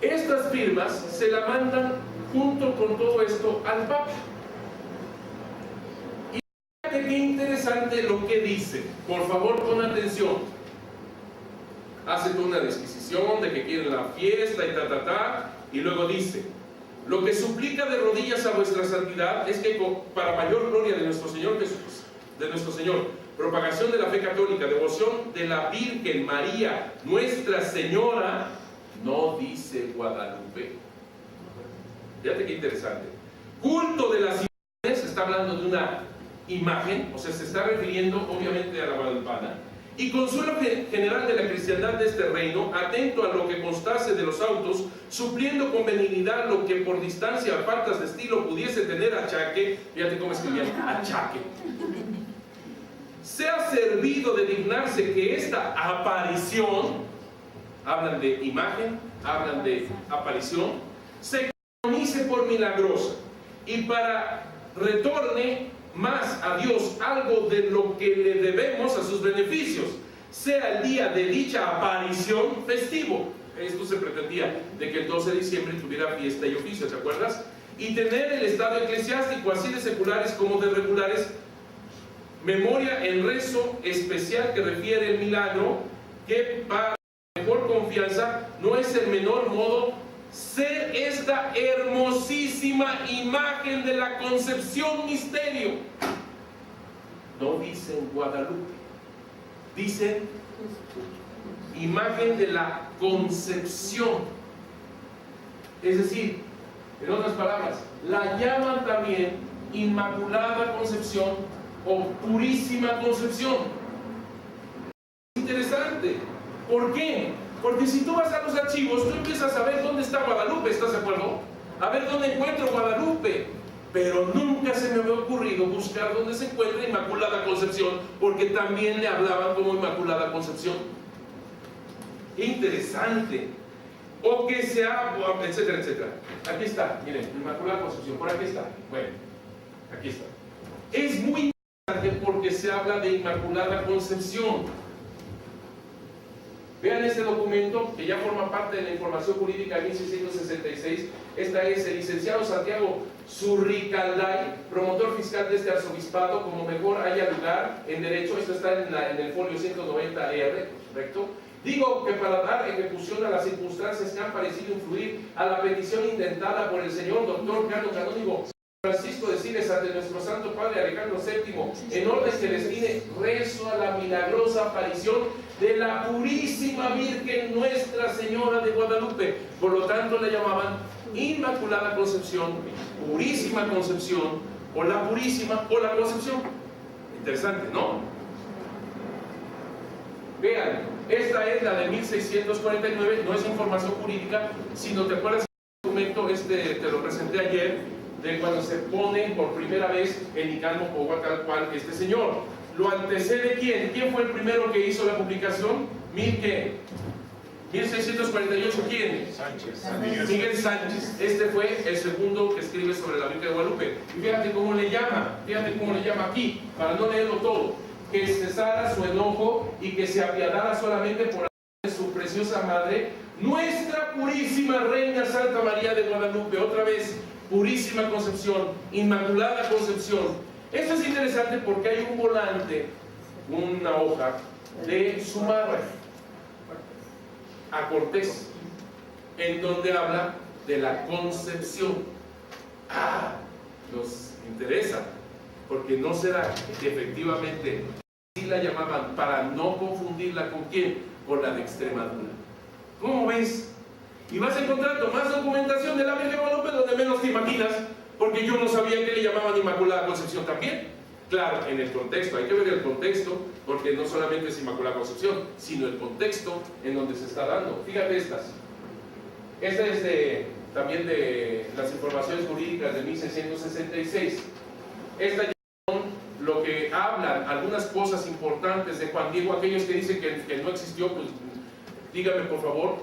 Estas firmas se la mandan junto con todo esto al Papa. Y fíjate qué interesante lo que dice. Por favor, pon atención. Hace toda una disquisición de que quieren la fiesta y y luego dice: lo que suplica de rodillas a vuestra santidad es que para mayor gloria de nuestro Señor Jesús, de nuestro Señor, propagación de la fe católica, devoción de la Virgen María, Nuestra Señora, no dice Guadalupe. Fíjate qué interesante. Culto de las imágenes, está hablando de una imagen, o sea, se está refiriendo obviamente a la guadalupana. Y consuelo general de la cristiandad de este reino, atento a lo que constase de los autos, supliendo con benignidad lo que por distancia a faltas de estilo pudiese tener achaque. Fíjate cómo escribían, achaque. Sea servido de dignarse que esta aparición, hablan de imagen, hablan de aparición, se canonice por milagrosa, y para retorne más a Dios algo de lo que le debemos a sus beneficios, sea el día de dicha aparición festivo. Esto se pretendía, de que el 12 de diciembre tuviera fiesta y oficio, ¿te acuerdas? Y tener el estado eclesiástico, así de seculares como de regulares, memoria en rezo especial que refiere el milagro, que para mejor confianza no es el menor modo ser esta hermosísima imagen de la concepción misterio. No dicen Guadalupe, dicen imagen de la concepción. Es decir, en otras palabras, la llaman también Inmaculada Concepción o Purísima Concepción. Interesante. ¿Por qué? Porque si tú vas a los archivos, tú empiezas a ver dónde está Guadalupe, ¿estás de acuerdo? A ver dónde encuentro Guadalupe. Pero nunca se me había ocurrido buscar dónde se encuentra Inmaculada Concepción, porque también le hablaban como Inmaculada Concepción. Interesante. O que sea, etcétera, etcétera. Aquí está, miren, Inmaculada Concepción, por aquí está. Bueno, aquí está. Es muy interesante porque se habla de Inmaculada Concepción. Vean este documento que ya forma parte de la información jurídica de 1666. Esta es el licenciado Santiago Zurricalday, promotor fiscal de este arzobispado, como mejor haya lugar en derecho. Esto está en el folio 190R, ¿correcto? Digo que para dar ejecución a las circunstancias que han parecido influir a la petición intentada por el señor doctor Carlos Canónigo Francisco de Sales ante nuestro Santo Padre Alejandro VII, en orden que destine rezo a la milagrosa aparición de la purísima Virgen Nuestra Señora de Guadalupe. Por lo tanto le llamaban Inmaculada Concepción, Purísima Concepción, o la Purísima o la Concepción. Interesante, ¿no? Vean, esta es la de 1649, no es información jurídica, sino, ¿te acuerdas del documento? Te lo presenté ayer, de cuando se pone por primera vez el Nicán Mopogua tal cual este señor. ¿Lo antecede quién? ¿Quién fue el primero que hizo la publicación? ¿Qué? 1648, ¿quién? Sánchez. Miguel Sánchez. Este fue el segundo que escribe sobre la Virgen de Guadalupe. Y fíjate cómo le llama aquí, para no leerlo todo: que cesara su enojo y que se apiadara solamente por su preciosa madre, nuestra purísima Reina Santa María de Guadalupe. Otra vez, Purísima Concepción, Inmaculada Concepción. Esto es interesante porque hay un volante, una hoja de su madre a Cortés, en donde habla de la concepción. Nos interesa, porque no será que efectivamente sí la llamaban para no confundirla con quién, con la de Extremadura. ¿Cómo ves? Y vas encontrando más documentación de la Virgen de Guadalupe donde menos te imaginas, porque yo no sabía que le llamaban Inmaculada Concepción también. Claro, en el contexto, hay que ver el contexto, porque no solamente es Inmaculada Concepción, sino el contexto en donde se está dando. Fíjate estas. Esta es también de las informaciones jurídicas de 1666. Esta son lo que hablan, algunas cosas importantes de Juan Diego. Aquellos que dicen que no existió, pues díganme por favor,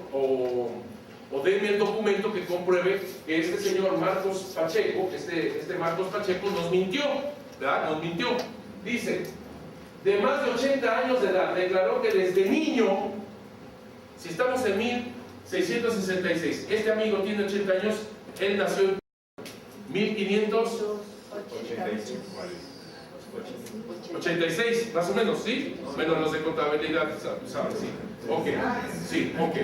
o denme el documento que compruebe que este señor Marcos Pacheco, este Marcos Pacheco nos mintió, ¿verdad? Nos mintió. Dice, de más de 80 años de edad, declaró que desde niño, si estamos en 1666, este amigo tiene 80 años, él nació en 1586, más o menos, ¿sí? Menos los de contabilidad, ¿sabes? Sí. Ok, sí, ok.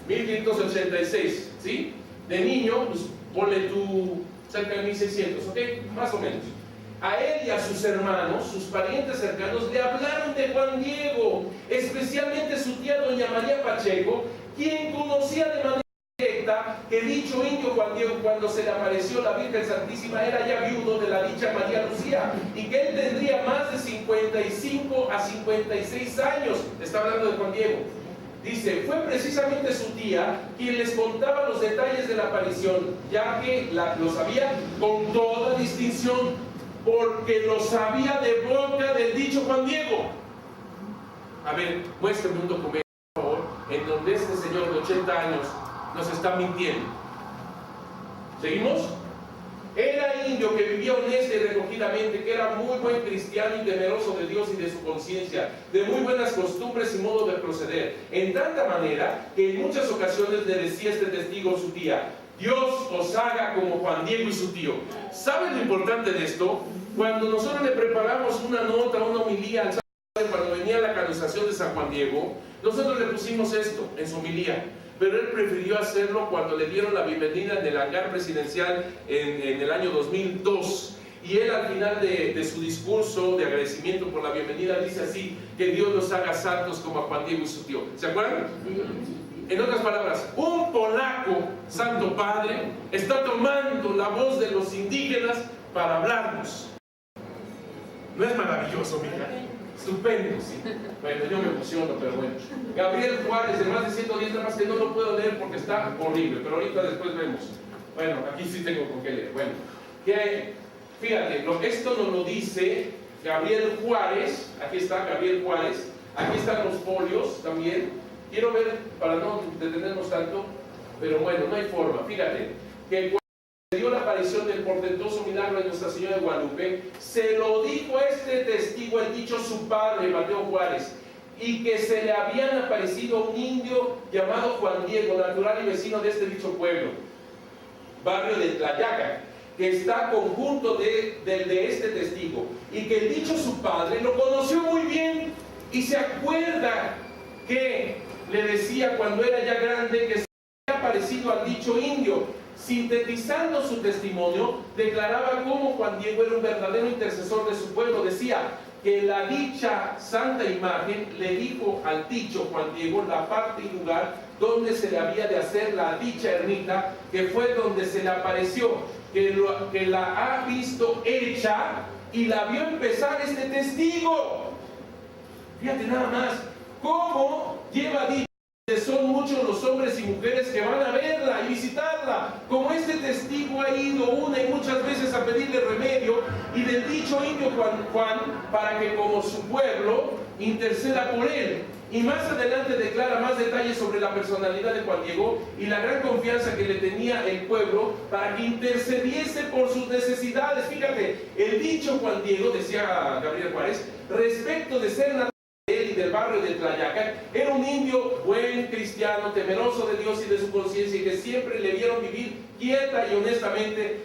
1586, ¿sí? De niño, pues ponle tú cerca de 1600, ¿ok? Más o menos. A él y a sus hermanos, sus parientes cercanos, le hablaron de Juan Diego, especialmente su tía doña María Pacheco, quien conocía de manera directa que dicho indio Juan Diego, cuando se le apareció la Virgen Santísima, era ya viudo de la dicha María Lucía, y que él tendría más de 55 a 56 años. Está hablando de Juan Diego. Dice, fue precisamente su tía quien les contaba los detalles de la aparición, ya que lo sabía con toda distinción, porque lo sabía de boca del dicho Juan Diego. A ver, muéstrame un documento, por favor, en donde este señor de 80 años nos está mintiendo. ¿Seguimos? Era indio, que vivía honesta y recogidamente, que era muy buen cristiano y temeroso de Dios y de su conciencia, de muy buenas costumbres y modo de proceder, en tanta manera que en muchas ocasiones le decía este testigo su tía: Dios os haga como Juan Diego y su tío. ¿Saben lo importante de esto? Cuando nosotros le preparamos una nota, una homilía al Santo Padre, cuando venía la canonización de San Juan Diego, nosotros le pusimos esto en su homilía. Pero él prefirió hacerlo cuando le dieron la bienvenida en el hangar presidencial en el año 2002. Y él, al final de su discurso de agradecimiento por la bienvenida, dice así: que Dios los haga santos como a Juan Diego y su tío. ¿Se acuerdan? En otras palabras, un polaco, Santo Padre, está tomando la voz de los indígenas para hablarnos. ¿No es maravilloso, mija? Estupendo, sí. Bueno, yo me emociono, pero bueno. Gabriel Juárez, de más de 110, nada más que no lo puedo leer porque está horrible, pero ahorita después vemos. Bueno, aquí sí tengo con qué leer. Bueno, fíjate, esto nos lo dice Gabriel Juárez. Aquí está Gabriel Juárez. Aquí están los folios también. Quiero ver, para no detenernos tanto, pero bueno, no hay forma. Fíjate, que cuando se dio la aparición del portentoso milagro de Nuestra Señora de Guadalupe, se lo dijo a este testigo, el dicho su padre, Mateo Juárez, y que se le habían aparecido un indio llamado Juan Diego, natural y vecino de este dicho pueblo, barrio de Tlayaca, que está conjunto de este testigo, y que el dicho su padre lo conoció muy bien y se acuerda que le decía cuando era ya grande que se había parecido al dicho indio. Sintetizando su testimonio, declaraba cómo Juan Diego era un verdadero intercesor de su pueblo. Decía que la dicha santa imagen le dijo al dicho Juan Diego la parte y lugar donde se le había de hacer la dicha ermita, que fue donde se le apareció, que la ha visto hecha y la vio empezar este testigo. Fíjate nada más, cómo lleva dicho. Son muchos los hombres y mujeres que van a verla y visitarla, como este testigo ha ido una y muchas veces a pedirle remedio, y del dicho indio Juan, para que como su pueblo interceda por él. Y más adelante declara más detalles sobre la personalidad de Juan Diego y la gran confianza que le tenía el pueblo para que intercediese por sus necesidades. Fíjate, el dicho Juan Diego, decía Gabriel Juárez, respecto de ser natural de él y del barrio de Tlayacac, era un indio buen cristiano, temeroso de Dios y de su conciencia, y que siempre le vieron vivir quieta y honestamente,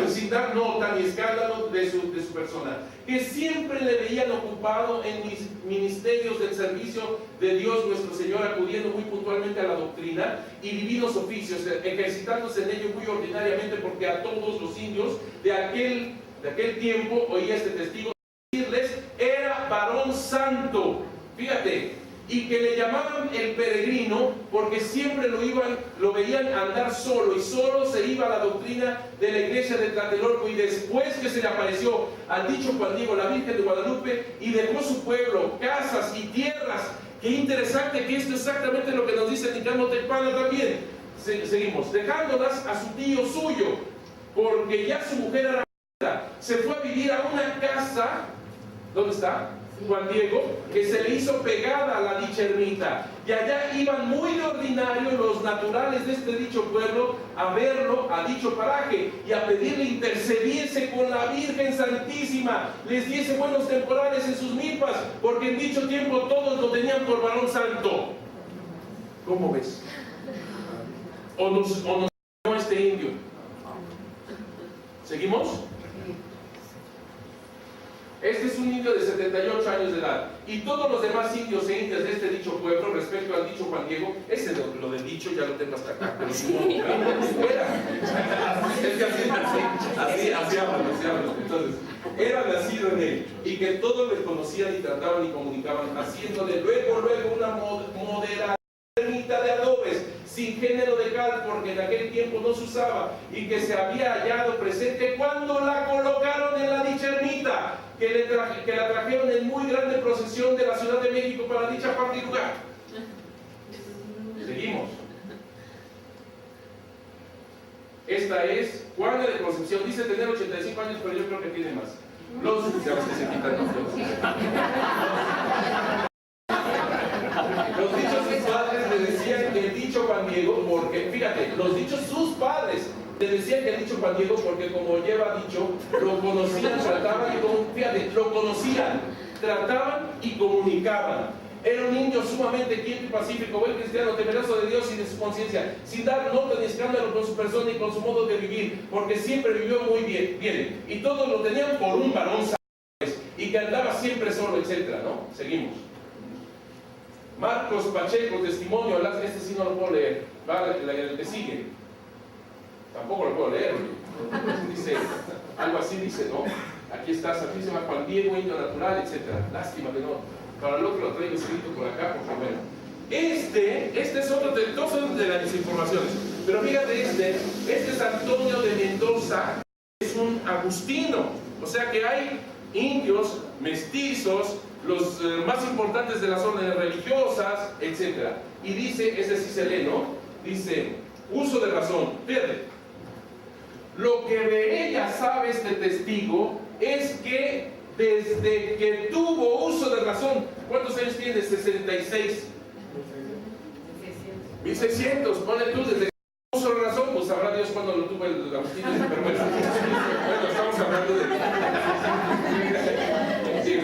sin dar nota ni escándalo de su persona, que siempre le veían ocupado en mis ministerios del servicio de Dios nuestro Señor, acudiendo muy puntualmente a la doctrina y divinos oficios, ejercitándose en ello muy ordinariamente, porque a todos los indios de aquel tiempo, oía este testigo decirles, era varón santo. Fíjate, y que le llamaban el peregrino porque siempre lo veían andar solo, y solo se iba a la doctrina de la iglesia de Tlatelolco. Y después que se le apareció al dicho Juan Diego la Virgen de Guadalupe y dejó su pueblo, casas y tierras. Qué interesante que esto es exactamente lo que nos dice Nicano Tecpana también. Seguimos, dejándolas a su tío suyo, porque ya su mujer era muerta, se fue a vivir a una casa. ¿Dónde está? Juan Diego, que se le hizo pegada a la dicha ermita, y allá iban muy de ordinario los naturales de este dicho pueblo a verlo a dicho paraje y a pedirle intercediese con la Virgen Santísima, les diese buenos temporales en sus milpas, porque en dicho tiempo todos lo tenían por varón santo. ¿Cómo ves? ¿O nos dio este indio? ¿Seguimos? Este es un indio de 78 años de edad, y todos los demás indios e indias de este dicho pueblo, respecto al dicho Juan Diego, ese lo del dicho ya lo tengo hasta acá, pero si no, era. Es que así hablan. Entonces, era nacido en él, y que todos le conocían y trataban y comunicaban, haciéndole luego una moderada ermita de adobes, sin género de cal, porque en aquel tiempo no se usaba, y que se había hallado presente cuando la colocaron en la dicha ermita, que la trajeron en muy grande procesión de la Ciudad de México para dicha parte y lugar. Seguimos. Esta es Juana de Concepción, dice tener 85 años, pero yo creo que tiene más. Ya ves que se quitan los dichos sus padres le decían que el dicho Juan Diego, porque, fíjate, los dichos sus padres le decían que el dicho Juan Diego, porque como lleva dicho, lo conocían, trataban y comunicaban. Era un indio sumamente quieto y pacífico, buen cristiano, temeroso de Dios y de su conciencia, sin dar nota ni escándalo con su persona y con su modo de vivir, porque siempre vivió muy bien, y todos lo tenían por un varón sabio, y que andaba siempre solo, etc., ¿no? Seguimos. Marcos Pacheco, testimonio, este sí no lo puedo leer, va el que sigue, tampoco lo puedo leer, dice, algo así dice, ¿no? Aquí está, aquí se llama Juan Diego, indio natural, etc. Lástima que no, para lo que lo traigo escrito por acá, porque bueno, este es otro de las desinformaciones, pero fíjate, este es Antonio de Mendoza, es un agustino, o sea que hay indios, mestizos, los más importantes de las órdenes religiosas, etc. Y dice, ese sí se lee, ¿no? Dice, uso de razón. Fíjate, lo que de ella sabe este testigo es que desde que tuvo uso de razón, ¿cuántos años tiene? 66. 1600, ponle tú, desde que tuvo uso de razón, pues sabrá Dios cuándo lo tuvo el Agustín, pero bueno, estamos hablando de... Sí,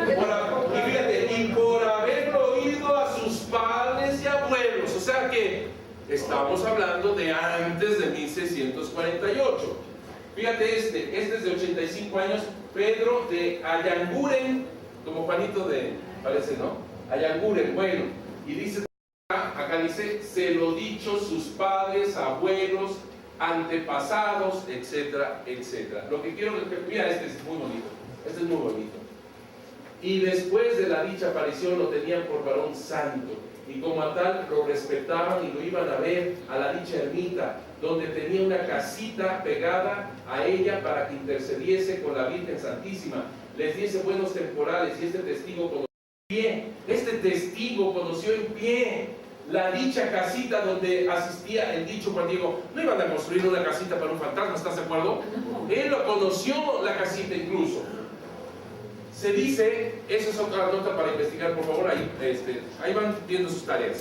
y fíjate, y por haberlo oído a sus padres y abuelos, o sea que estamos hablando de antes de 1648. Fíjate, este es de 85 años, Pedro de Ayanguren, como Juanito de, parece, ¿no? Ayanguren, bueno, y dice, acá dice, se lo dicho sus padres, abuelos antepasados, etcétera, etcétera. Lo que quiero, mira, este es muy bonito, este es muy bonito. Y después de la dicha aparición lo tenían por varón santo, y como a tal lo respetaban y lo iban a ver a la dicha ermita, donde tenía una casita pegada a ella para que intercediese con la Virgen Santísima, les diese buenos temporales, y este testigo conoció en pie, la dicha casita donde asistía el dicho Juan Diego. No iban a construir una casita para un fantasma, ¿estás de acuerdo? Él lo conoció, la casita incluso. Se dice, esa es otra nota para investigar, por favor, ahí van viendo sus tareas,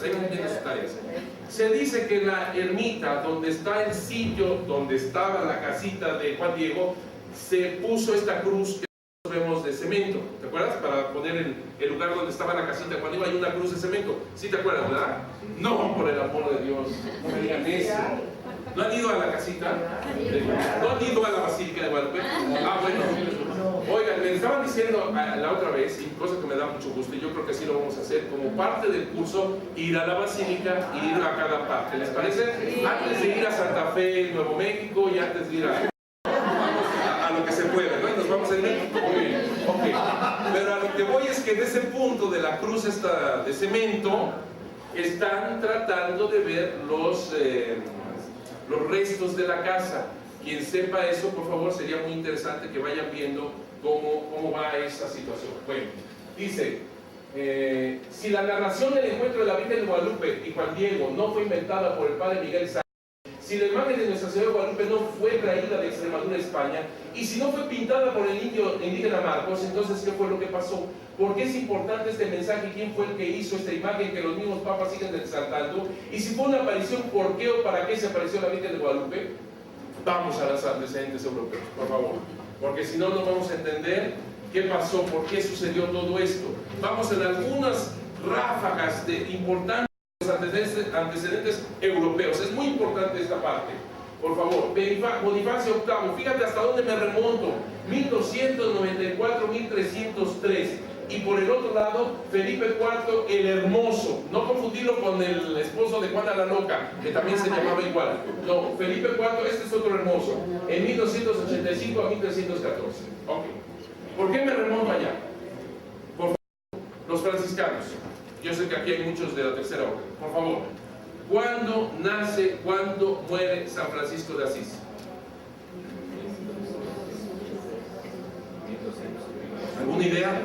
Se dice que la ermita, donde está el sitio, donde estaba la casita de Juan Diego, se puso esta cruz que vemos de cemento, ¿te acuerdas? Para poner el lugar donde estaba la casita de Juan Diego, hay una cruz de cemento, ¿sí te acuerdas, verdad? No, por el amor de Dios, no me digan eso. ¿No han ido a la casita? ¿No han ido a la Basílica de Guadalupe? Ah, bueno. Oigan, me estaban diciendo la otra vez, y cosa que me da mucho gusto, y yo creo que sí lo vamos a hacer, como parte del curso, ir a la Basílica y ir a cada parte. ¿Les parece? Antes de ir a Santa Fe, Nuevo México, y antes de ir a lo que se puede, ¿no? Y nos vamos a ir. Muy bien, ok. Pero a lo que voy es que en ese punto de la cruz esta de cemento, están tratando de ver los restos de la casa. Quien sepa eso, por favor, sería muy interesante que vayan viendo cómo va esa situación. Bueno, dice, si la narración del encuentro de la Virgen de Guadalupe y Juan Diego no fue inventada por el padre Miguel Sáenz, si la imagen de Nuestra Señora de Guadalupe no fue traída de Extremadura, España, y si no fue pintada por el indígena Marcos, entonces ¿qué fue lo que pasó? ¿Por qué es importante este mensaje? ¿Quién fue el que hizo esta imagen que los mismos papas siguen exaltando? Y si fue una aparición, ¿por qué o para qué se apareció la Virgen de Guadalupe? Vamos a los antecedentes europeos, por favor, porque si no, no vamos a entender qué pasó, por qué sucedió todo esto. Vamos en algunas ráfagas de importantes antecedentes europeos. Es muy importante esta parte. Por favor, Bonifacio VIII, fíjate hasta dónde me remonto, 1294-1303. Y por el otro lado, Felipe IV el Hermoso, no confundirlo con el esposo de Juana la Loca, que también se llamaba igual. No, Felipe IV, este es otro hermoso, en 1285 a 1314. Ok. ¿Por qué me remonto allá? Por favor, los franciscanos. Yo sé que aquí hay muchos de la tercera orden. Por favor, ¿cuándo nace, cuándo muere San Francisco de Asís? ¿Alguna idea?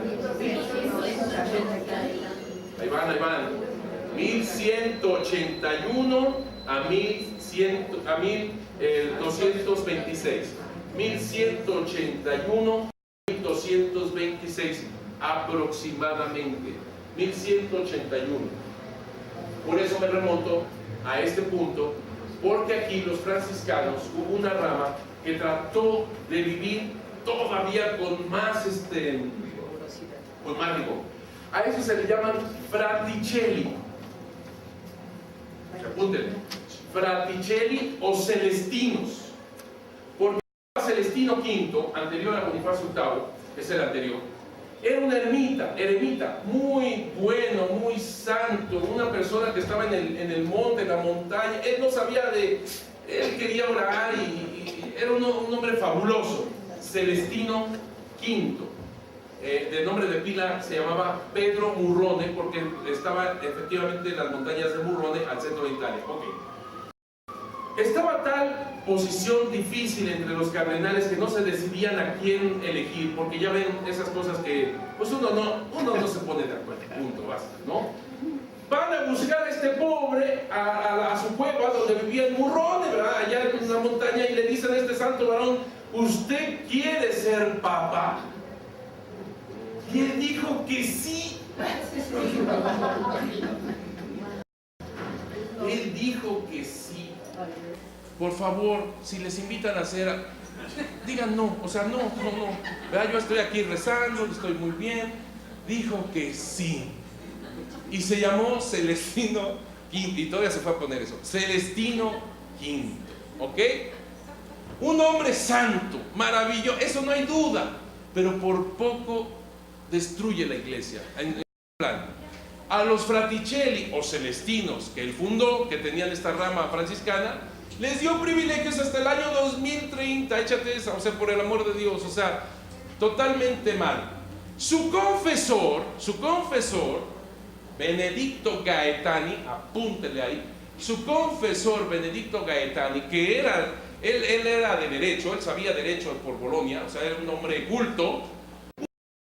Ahí van. 1181 a 1226. 1181 a 1226 aproximadamente. 1181. Por eso me remonto a este punto, porque aquí los franciscanos hubo una rama que trató de vivir todavía con más rigor. A eso se le llaman fraticelli. Apúntenle. Fraticelli o celestinos. Porque Celestino V, anterior a Bonifacio VIII, es el anterior, era un eremita, muy bueno, muy santo, una persona que estaba en el monte, en la montaña. Él no sabía él quería orar y era un hombre fabuloso. Celestino V, de nombre de pila se llamaba Pedro Murrone, porque estaba efectivamente en las montañas de Murrone, al centro de Italia. Okay. Estaba tal posición difícil entre los cardenales que no se decidían a quién elegir, porque ya ven esas cosas que pues uno no se pone de acuerdo, punto, basta, ¿no? Van a buscar a este pobre a su cueva donde vivía el Murrone, ¿verdad? Allá en una montaña, y le dicen a este santo varón: ¿usted quiere ser papa? Y él dijo que sí. Él dijo que sí. Por favor, si les invitan a hacer, digan no, o sea, no. ¿Verdad? Yo estoy aquí rezando, estoy muy bien. Dijo que sí. Y se llamó Celestino V, y todavía se fue a poner eso, Celestino V, ¿ok? Un hombre santo, maravilloso, eso no hay duda, pero por poco destruye la iglesia. A los fraticelli o celestinos que él fundó, que tenían esta rama franciscana, Les dio privilegios hasta el año 2030, échate esa, o sea, por el amor de Dios, o sea, totalmente mal. Su confesor, Benedicto Gaetani, apúntele ahí, su confesor Benedicto Gaetani, que era, él era de derecho, él sabía derecho por Bolonia, o sea, era un hombre culto.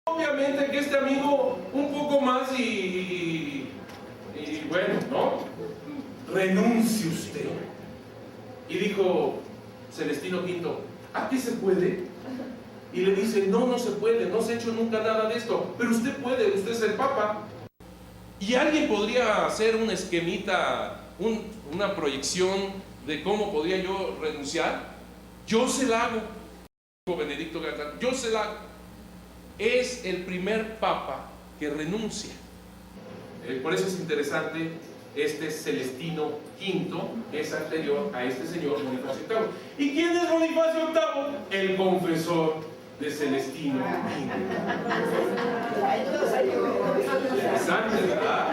Obviamente que este amigo un poco más y bueno, ¿no? Renuncie usted. Y dijo Celestino V, ¿a qué se puede? Y le dice, no, no se puede, no se ha hecho nunca nada de esto, pero usted puede, usted es el Papa. Y alguien podría hacer un esquemita, una proyección de cómo podría yo renunciar. Yo se la hago, dijo Benedicto Gaetani, yo se la hago. Es el primer Papa que renuncia. Por eso es interesante este Celestino V, que es anterior a este señor Bonifacio VIII. ¿Y quién es Bonifacio VIII? El confesor de Celestino V. Interesante, ¿verdad?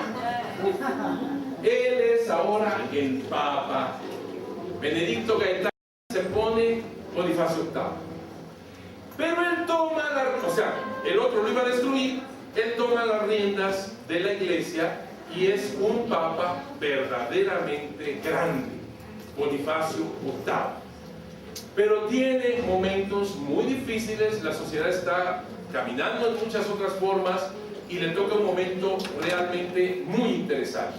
Él es ahora el Papa. Benedicto Gaetani se pone Bonifacio VIII. Pero él toma o sea, el otro lo iba a destruir, él toma las riendas de la iglesia y es un papa verdaderamente grande, Bonifacio VIII. Pero tiene momentos muy difíciles, la sociedad está caminando en muchas otras formas y le toca un momento realmente muy interesante.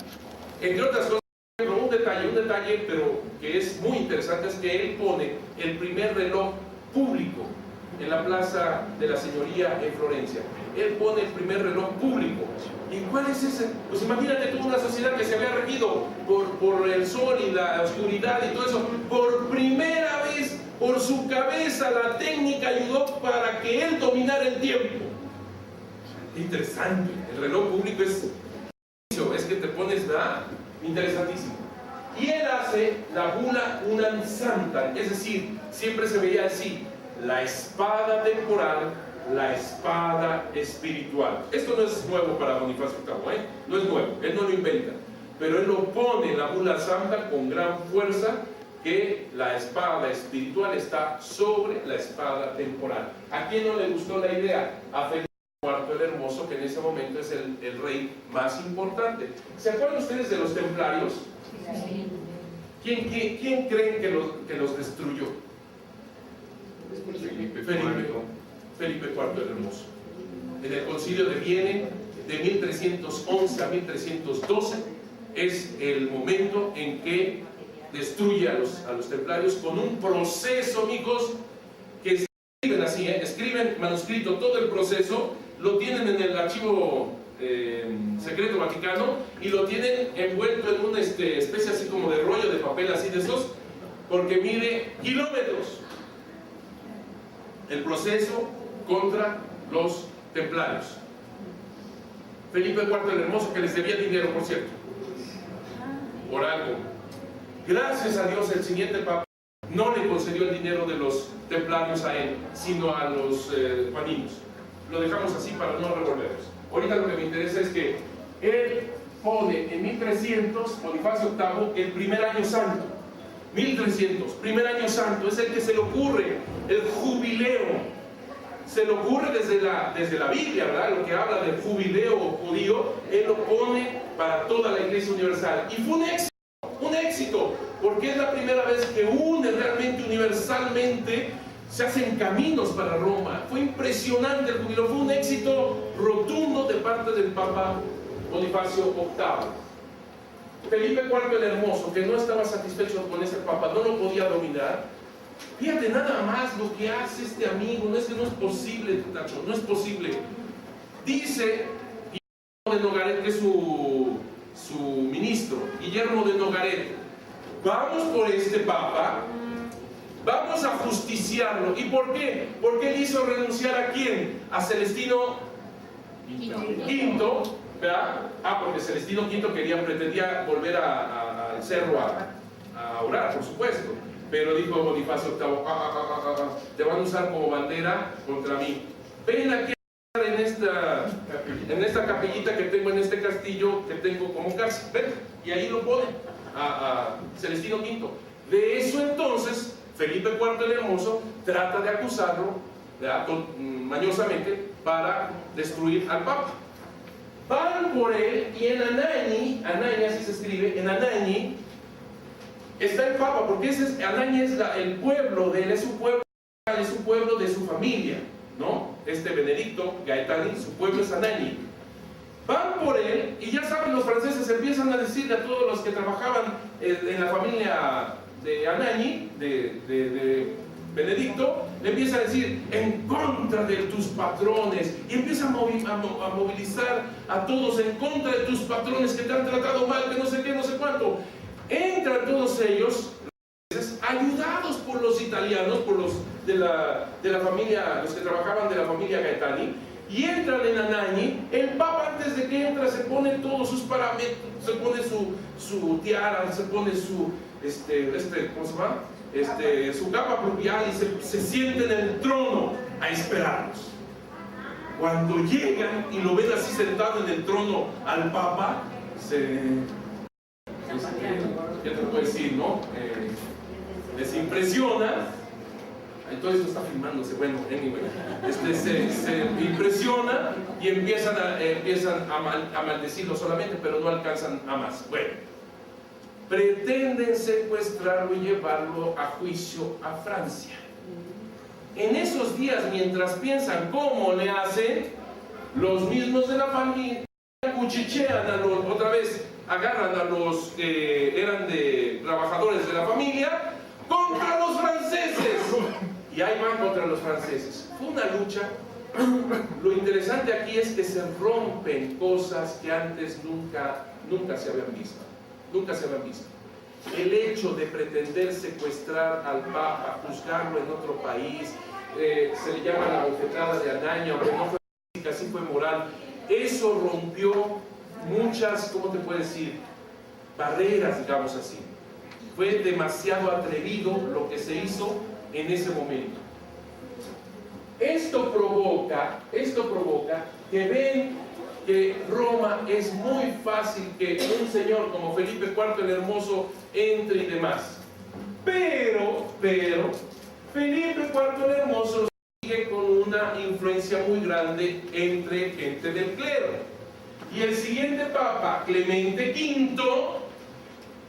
Entre otras cosas, un detalle, pero que es muy interesante, es que él pone el primer reloj público en la Plaza de la Señoría en Florencia. Él pone el primer reloj público. ¿Y cuál es ese? Pues imagínate tú una sociedad que se había regido por el sol y la oscuridad y todo eso. Por primera vez, por su cabeza, la técnica ayudó para que él dominara el tiempo. Interesante. El reloj público es que te pones, ¿verdad? Interesantísimo. Y él hace la bula unam santa, es decir, siempre se veía así: la espada temporal, la espada espiritual. Esto no es nuevo para Bonifacio VIII, no es nuevo, él no lo inventa, pero él lo pone en la bula santa con gran fuerza, que la espada espiritual está sobre la espada temporal. ¿A quién no le gustó la idea? A Felipe IV el Hermoso, que en ese momento es el rey más importante. ¿Se acuerdan ustedes de los templarios? ¿Quién creen que los destruyó? Felipe IV el Hermoso. En el concilio de Vienne de 1311 a 1312 es el momento en que destruye a los templarios con un proceso, amigos, que escriben así, escriben manuscrito todo el proceso, lo tienen en el archivo secreto vaticano y lo tienen envuelto en una especie así como de rollo de papel así de esos, porque mide kilómetros. El proceso contra los templarios. Felipe IV el Hermoso, que les debía dinero, por cierto, por algo. Gracias a Dios, el siguiente papa no le concedió el dinero de los templarios a él, sino a los juaninos. Lo dejamos así para no revolvernos. Ahorita lo que me interesa es que él pone en 1300, Bonifacio VIII, el primer año santo. 1300, primer año santo, es el que se le ocurre, el jubileo. Se le ocurre desde la Biblia, ¿verdad? Lo que habla del jubileo judío, él lo pone para toda la Iglesia Universal. Y fue un éxito, porque es la primera vez que une realmente universalmente, se hacen caminos para Roma. Fue impresionante el jubileo, fue un éxito rotundo de parte del Papa Bonifacio VIII. Felipe IV el Hermoso, que no estaba satisfecho con ese papa, no lo podía dominar. Fíjate nada más lo que hace este amigo. No es que no es posible, Tacho, no es posible. Dice Guillermo de Nogaret, que es su ministro, Guillermo de Nogaret: vamos por este papa, vamos a justiciarlo. ¿Y por qué? Porque él hizo renunciar ¿a quién? A Celestino V, ¿verdad? Porque Celestino V pretendía volver al cerro a orar, por supuesto. Pero dijo Bonifacio VIII: te van a usar como bandera contra mí. Ven aquí en esta capillita que tengo en este castillo, que tengo como casa. Ven, y ahí lo ponen a Celestino V. De eso entonces Felipe IV el Hermoso trata de acusarlo, ¿verdad?, mañosamente, para destruir al Papa. Van por él y en Anagni, Anagni así se escribe, en Anagni está el Papa, porque Anagni es el pueblo de él, es un pueblo de su familia, ¿no? Benedicto Gaetani, su pueblo es Anagni. Van por él y ya saben, los franceses empiezan a decirle a todos los que trabajaban en la familia de Anagni, de Benedicto, le empieza a decir en contra de tus patrones, y empieza a movilizar a todos en contra de tus patrones que te han tratado mal, que no sé qué, no sé cuánto. Entran todos ellos, ayudados por los italianos, por los de la familia, los que trabajaban de la familia Gaetani, y entran en Anagni. El Papa, antes de que entra, se pone todos sus paramentos, se pone su tiara, se pone su ¿cómo se llama? Su capa pluvial, y se siente en el trono a esperarlos. Cuando llegan y lo ven así sentado en el trono al Papa, ya te puedo decir, ¿no? Les impresiona. Entonces no está filmándose, bueno, anyway, se impresiona y empiezan a maldecirlo solamente, pero no alcanzan a más. Bueno, pretenden secuestrarlo y llevarlo a juicio a Francia. En esos días, mientras piensan cómo le hacen, los mismos de la familia cuchichean otra vez, agarran a los que eran trabajadores de la familia contra los franceses. Y ahí van contra los franceses. Fue una lucha. Lo interesante aquí es que se rompen cosas que antes nunca se habían visto. Nunca se habían visto. El hecho de pretender secuestrar al Papa, juzgarlo en otro país, se le llama la bofetada de Anagni, aunque no fue física, sí fue moral. Eso rompió muchas, ¿cómo te puedo decir?, barreras, digamos así. Fue demasiado atrevido lo que se hizo en ese momento. Esto provoca que ven que Roma es muy fácil que un señor como Felipe IV el Hermoso entre y demás. Pero Felipe IV el Hermoso sigue con una influencia muy grande entre gente del clero. Y el siguiente Papa, Clemente V,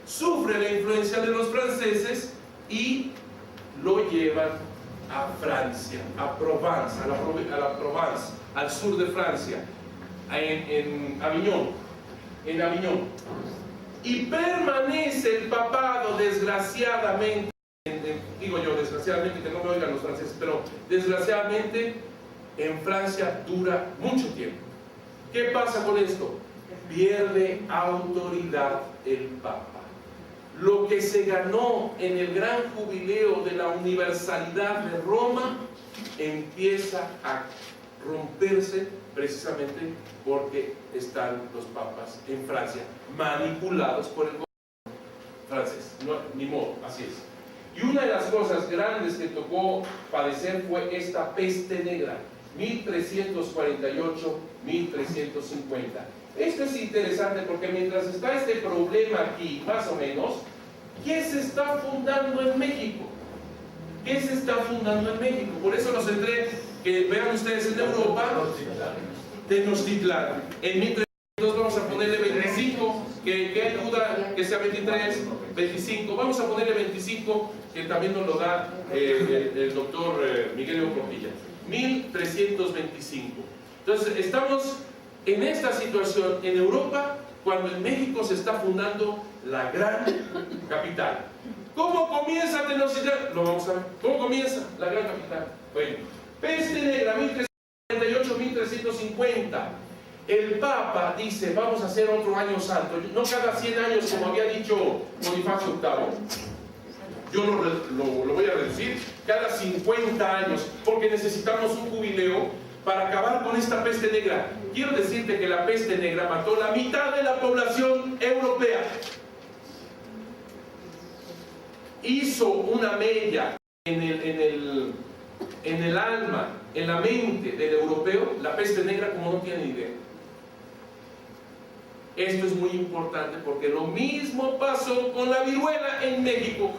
sufre la influencia de los franceses y lo llevan a Francia, a Provence, a la Provence, al sur de Francia, en Aviñón, y permanece el papado, desgraciadamente, digo yo desgraciadamente, que no me oigan los franceses, pero desgraciadamente en Francia dura mucho tiempo. ¿Qué pasa con esto? Pierde autoridad el Papa. Lo que se ganó en el gran jubileo de la universalidad de Roma empieza a romperse precisamente porque están los papas en Francia, manipulados por el gobierno francés. No, ni modo, así es. Y una de las cosas grandes que tocó padecer fue esta peste negra, 1348-1350. Esto es interesante porque mientras está este problema aquí, más o menos, ¿qué se está fundando en México? ¿Qué se está fundando en México? Por eso los centré, que vean ustedes en Europa, Tenochtitlán. En 1300 vamos a ponerle 25, que ayuda que sea 23, 25. Vamos a ponerle 25, que también nos lo da el doctor Miguel León Portilla. 1325. Entonces, estamos en esta situación en Europa cuando en México se está fundando la gran capital. ¿Cómo comienza Tenochtitlán? Lo vamos a ver. ¿Cómo comienza la gran capital? Bueno, peste negra, 1348-1350. El Papa dice, vamos a hacer otro año santo, no cada 100 años como había dicho Bonifacio VIII. Yo lo voy a reducir cada 50 años, porque necesitamos un jubileo para acabar con esta peste negra. Quiero decirte que la peste negra mató la mitad de la población europea. Hizo una mella en el alma, en la mente del europeo, la peste negra como no tiene idea. Esto es muy importante porque lo mismo pasó con la viruela en México.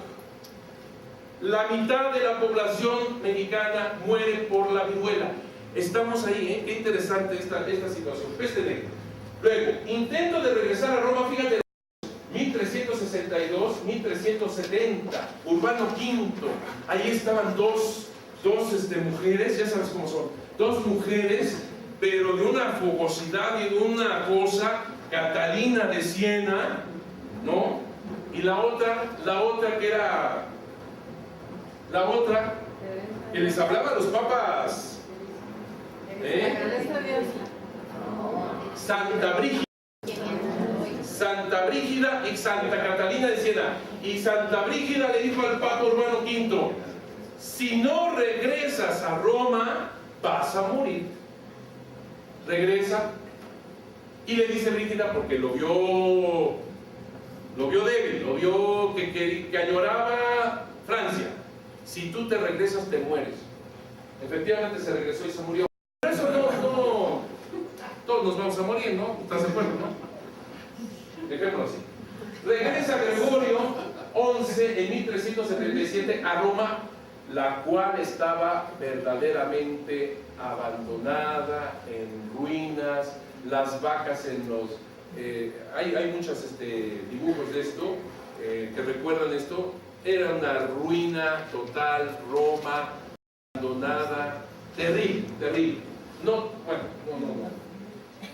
La mitad de la población mexicana muere por la viruela. Estamos ahí, ¿eh? Qué interesante esta situación. Peste negra. Luego, intento de regresar a Roma, fíjate, 1362, 1370, Urbano V. Ahí estaban dos mujeres, ya sabes cómo son, dos mujeres, pero de una fogosidad y de una cosa, Catalina de Siena, ¿no? Y la otra que era, la otra que les hablaba a los papas, Santa Brígida y Santa Catalina de Siena. Y Santa Brígida le dijo al Papa Urbano V: si no regresas a Roma, vas a morir. Regresa. Y le dice Brígida, porque lo vio débil, lo vio que añoraba Francia: si tú te regresas, te mueres. Efectivamente se regresó y se murió. Por eso no, todos nos vamos a morir, ¿no? ¿Estás de acuerdo, no? Dejémoslo así. Regresa Gregorio XI en 1377 a Roma, la cual estaba verdaderamente abandonada, en ruinas, las vacas en los... hay muchos dibujos de esto que recuerdan esto. Era una ruina total, Roma, abandonada, terrible, terrible. No.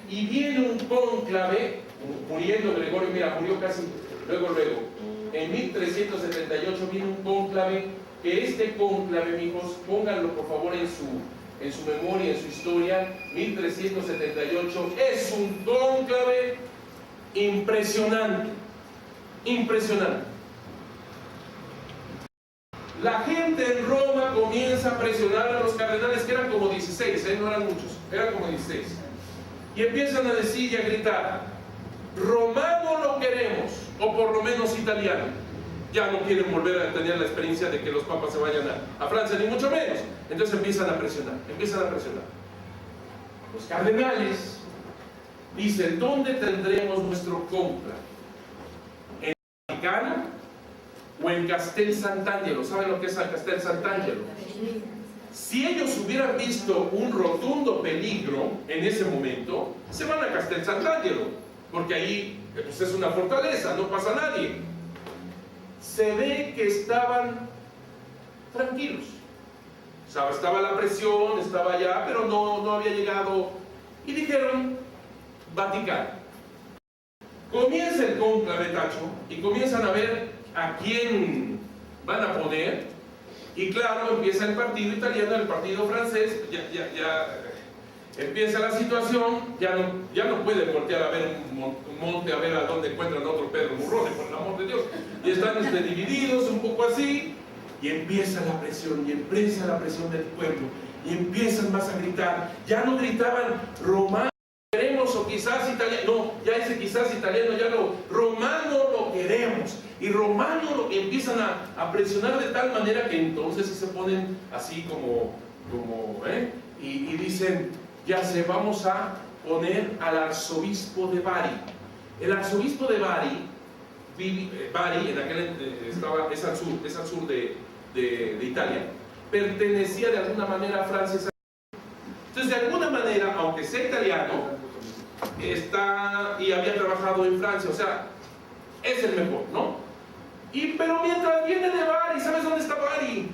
Y viene un cónclave, muriendo Gregorio, mira, murió casi luego. En 1378 viene un cónclave, que este cónclave, mijos, pónganlo por favor en su memoria, en su historia. 1378 es un cónclave impresionante, impresionante. La gente en Roma comienza a presionar a los cardenales, que eran como 16, no eran muchos, eran como 16. Y empiezan a decir y a gritar: romano lo queremos, o por lo menos italiano. Ya no quieren volver a tener la experiencia de que los papas se vayan a Francia, ni mucho menos. Entonces empiezan a presionar. Los cardenales dicen: ¿dónde tendremos nuestro cónclave? ¿En el Vaticano o en Castel Sant'Angelo? ¿Saben lo que es Castel Sant'Angelo? Si ellos hubieran visto un rotundo peligro en ese momento, se van a Castel Sant'Angelo, porque ahí pues, es una fortaleza, no pasa nadie. Se ve que estaban tranquilos. O sea, estaba la presión, estaba allá, pero no había llegado. Y dijeron: Vaticano. Comienza el cónclave, Tacho, y comienzan a ver a quién van a poner. Y claro, empieza el partido italiano, el partido francés, ya empieza la situación, ya no pueden voltear a ver un monte, a ver a dónde encuentran otro Pedro Murrone, por el amor de Dios. Y están divididos un poco así, y empieza la presión del pueblo, y empiezan más a gritar. Ya no gritaban romano queremos o quizás italiano, no, ya ese quizás italiano ya no, romano lo queremos. Y romano empiezan a presionar de tal manera que entonces se ponen así y dicen: ya sé, vamos a poner al arzobispo de Bari. El arzobispo de Bari en aquel es al sur de Italia, pertenecía de alguna manera a Francia. Entonces, de alguna manera, aunque sea italiano, y había trabajado en Francia, o sea, es el mejor, ¿no? Pero mientras viene de Bari, ¿sabes dónde está Bari?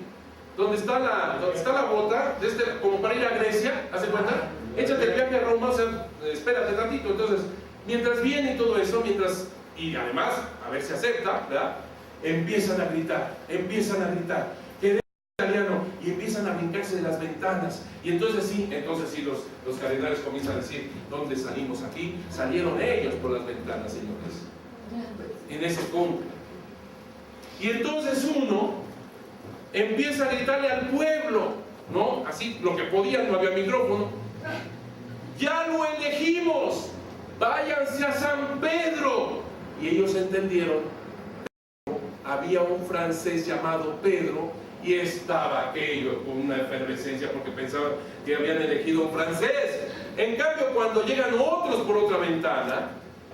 Donde está la bota, como para ir a Grecia, ¿hace cuenta? Échate el viaje a Roma, o sea, espérate tantito. Entonces, mientras viene todo eso, y además, a ver si acepta, ¿verdad? Empiezan a gritar, queremos italiano, y empiezan a brincarse de las ventanas. Y entonces sí, los cardenales comienzan a decir: ¿dónde salimos aquí? Salieron ellos por las ventanas, señores, en ese cónclave. Y entonces uno empieza a gritarle al pueblo, ¿no? Así, lo que podían, no había micrófono: ya lo elegimos, váyanse a San Pedro. Y ellos entendieron: había un francés llamado Pedro, y estaba aquello con una efervescencia porque pensaban que habían elegido un francés. En cambio, cuando llegan otros por otra ventana,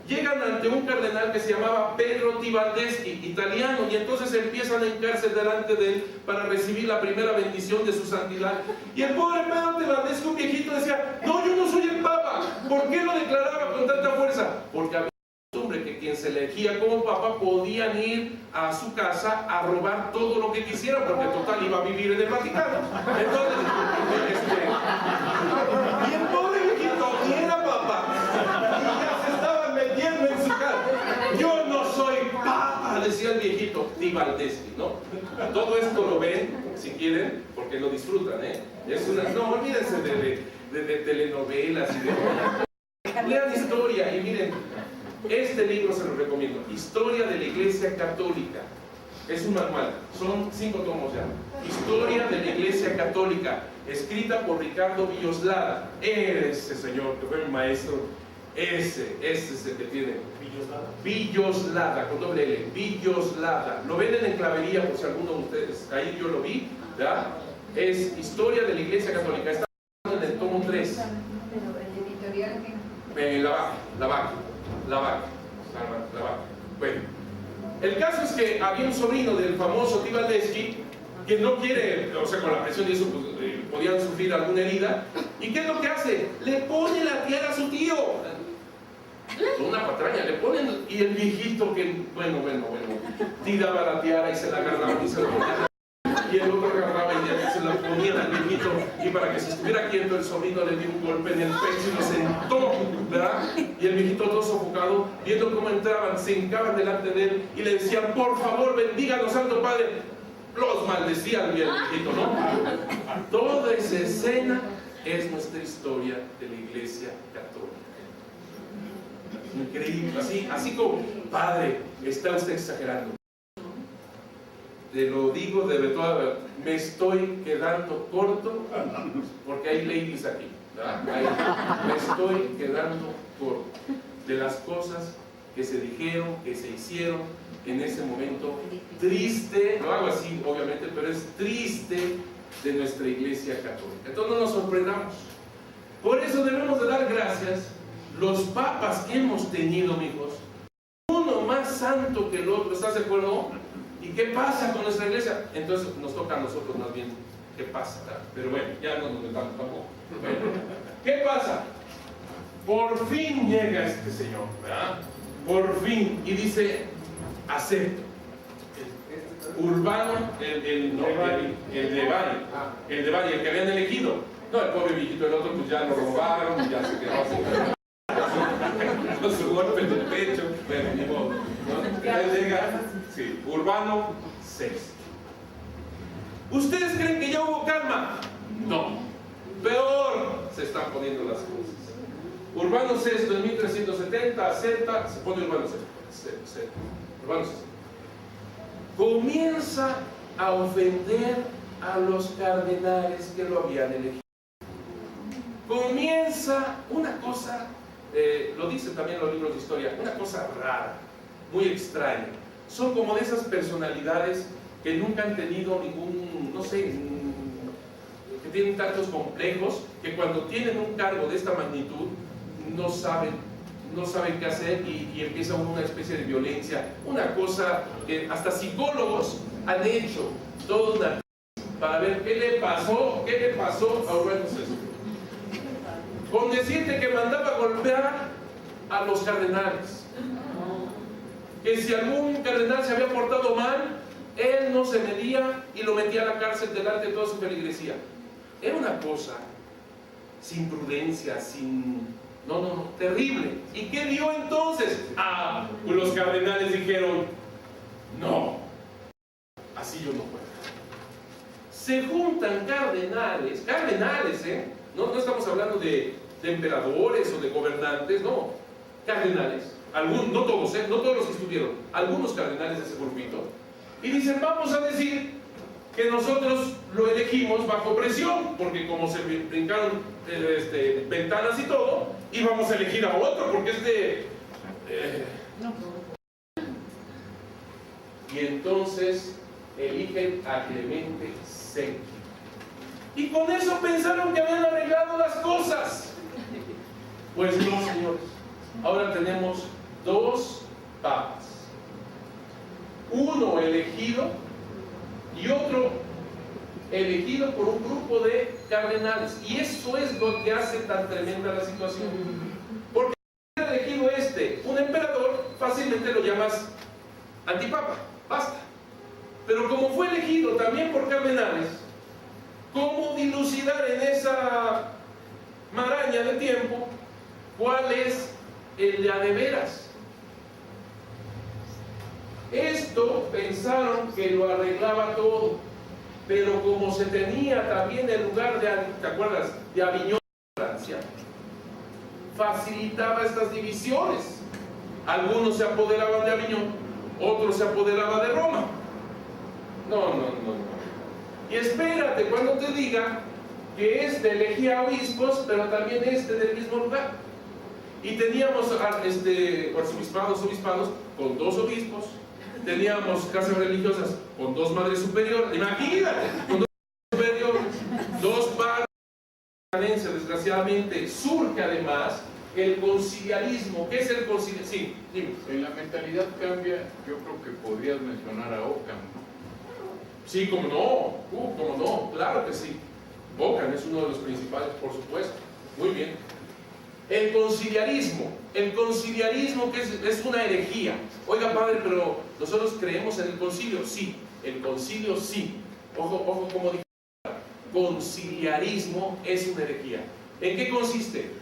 llegan ante un cardenal que se llamaba Pedro Tivaldeschi, italiano, y entonces empiezan a hincarse delante de él para recibir la primera bendición de su santidad. Y el pobre Pedro Tivaldeschi, un viejito, decía: no, yo no soy el Papa. ¿Por qué lo declaraba con tanta fuerza? Porque había costumbre que quien se elegía como Papa podían ir a su casa a robar todo lo que quisieran, porque total iba a vivir en el Vaticano. Entonces, y el pobre viejito ni era Papa, y ya se estaba metiendo en su casa. Yo no soy Papa, decía el viejito Tivaldeschi, ¿no? Todo esto lo ven, si quieren, porque lo disfrutan, ¿eh? Es una, no, olvídense de telenovelas y de... Lean historia y miren, este libro se lo recomiendo, Historia de la Iglesia Católica. Es un manual, son 5 tomos ya. Historia de la Iglesia Católica, escrita por Ricardo Villoslada. Ese señor que fue mi maestro, ese es el que tiene. Villoslada, con doble L, Villoslada. Lo venden en Clavería, por si alguno de ustedes, ahí yo lo vi, ¿verdad? Es Historia de la Iglesia Católica, está en el tomo 3. Pero el editorial que... La vaca. Bueno, el caso es que había un sobrino del famoso Tivaldeschi que no quiere, o sea, con la presión de eso pues, podían sufrir alguna herida. ¿Y qué es lo que hace? Le pone la tiara a su tío. Una patraña, le ponen, y el viejito que, bueno, tiraba la tiara y se la agarraba y se la ponía. Y el otro agarraba y ya se la ponía al viejito, y para que se estuviera quieto el sobrino le dio un golpe en el pecho y lo sentó, ¿verdad? Y el viejito todo sofocado, viendo cómo entraban, se hincaban delante de él y le decían: por favor, bendíganos, Santo Padre. Los maldecían el viejito, ¿no? Toda esa escena es nuestra historia de la Iglesia Católica. Increíble, así como: padre, está usted exagerando. Te lo digo de verdad, me estoy quedando corto, porque hay ladies aquí, ¿verdad? Me estoy quedando corto de las cosas que se dijeron, que se hicieron en ese momento triste, lo hago así obviamente, pero es triste, de nuestra Iglesia Católica. Entonces no nos sorprendamos. Por eso debemos de dar gracias. Los papas que hemos tenido, mijos, uno más santo que el otro, ¿estás de acuerdo? ¿Y qué pasa con nuestra iglesia? Entonces nos toca a nosotros más bien qué pasa, ¿verdad? Pero bueno, ya no nos metamos tampoco. Bueno, ¿qué pasa? Por fin llega este señor, ¿verdad? Por fin, y dice: acepto. Urbano, el de Bari, el que habían elegido. No, el pobre viejito del otro, pues ya lo robaron, ya se quedó así. Con su golpe en el pecho, bueno, ni modo, ¿no? Él llega, sí, Urbano VI. ¿Ustedes creen que ya hubo calma? No. Peor se están poniendo las cosas. Urbano VI en 1370 acepta, se pone Urbano VI. Urbano VI. Comienza a ofender a los cardenales que lo habían elegido. Comienza una cosa, lo dicen también los libros de historia, una cosa rara, muy extraña. Son como de esas personalidades que nunca han tenido ningún, no sé, que tienen tantos complejos, que cuando tienen un cargo de esta magnitud no saben qué hacer y empieza una especie de violencia, una cosa que hasta psicólogos han hecho toda una para ver qué le pasó a Urbano VI. Con decirte que mandaba golpear a los cardenales, que si algún cardenal se había portado mal, él no se medía y lo metía a la cárcel delante de toda su feligresía. Era una cosa sin prudencia, no, terrible. ¿Y qué dio entonces? Pues los cardenales dijeron: no, así yo no puedo. Se juntan cardenales, no estamos hablando de emperadores o de gobernantes, no, cardenales, no todos los que estuvieron, algunos cardenales de ese grupito, y dicen: vamos a decir que nosotros lo elegimos bajo presión, porque como se brincaron ventanas y todo, íbamos a elegir a otro, porque y entonces eligen a Clemente VI. Y con eso pensaron que habían arreglado las cosas. Pues no, señores. Ahora tenemos dos papas. Uno elegido y otro elegido por un grupo de cardenales. Y eso es lo que hace tan tremenda la situación. Porque si hubiera elegido un emperador, fácilmente lo llamas antipapa, basta. Pero como fue elegido también por cardenales, ¿cómo dilucidar en esa maraña de tiempo cuál es el de a de veras? Esto pensaron que lo arreglaba todo, pero como se tenía también el lugar de, ¿te acuerdas?, de Aviñón, Francia, facilitaba estas divisiones. Algunos se apoderaban de Aviñón, otros se apoderaban de Roma. No. Y espérate cuando te diga que elegía obispos, pero también del mismo lugar. Y teníamos obispos con dos obispos, teníamos casas religiosas con dos madres superiores, imagínate, con dos superiores, dos padres. Desgraciadamente surge además el conciliarismo. ¿Qué es el conciliarismo? Sí, dime. En la mentalidad cambia, yo creo que podrías mencionar a Ockham. Sí, cómo no, claro que sí. Ockham es uno de los principales, por supuesto. Muy bien. El conciliarismo que es una herejía. Oiga, padre, pero nosotros creemos en el concilio. Sí, el concilio sí. Ojo como dije. Conciliarismo es una herejía. ¿En qué consiste?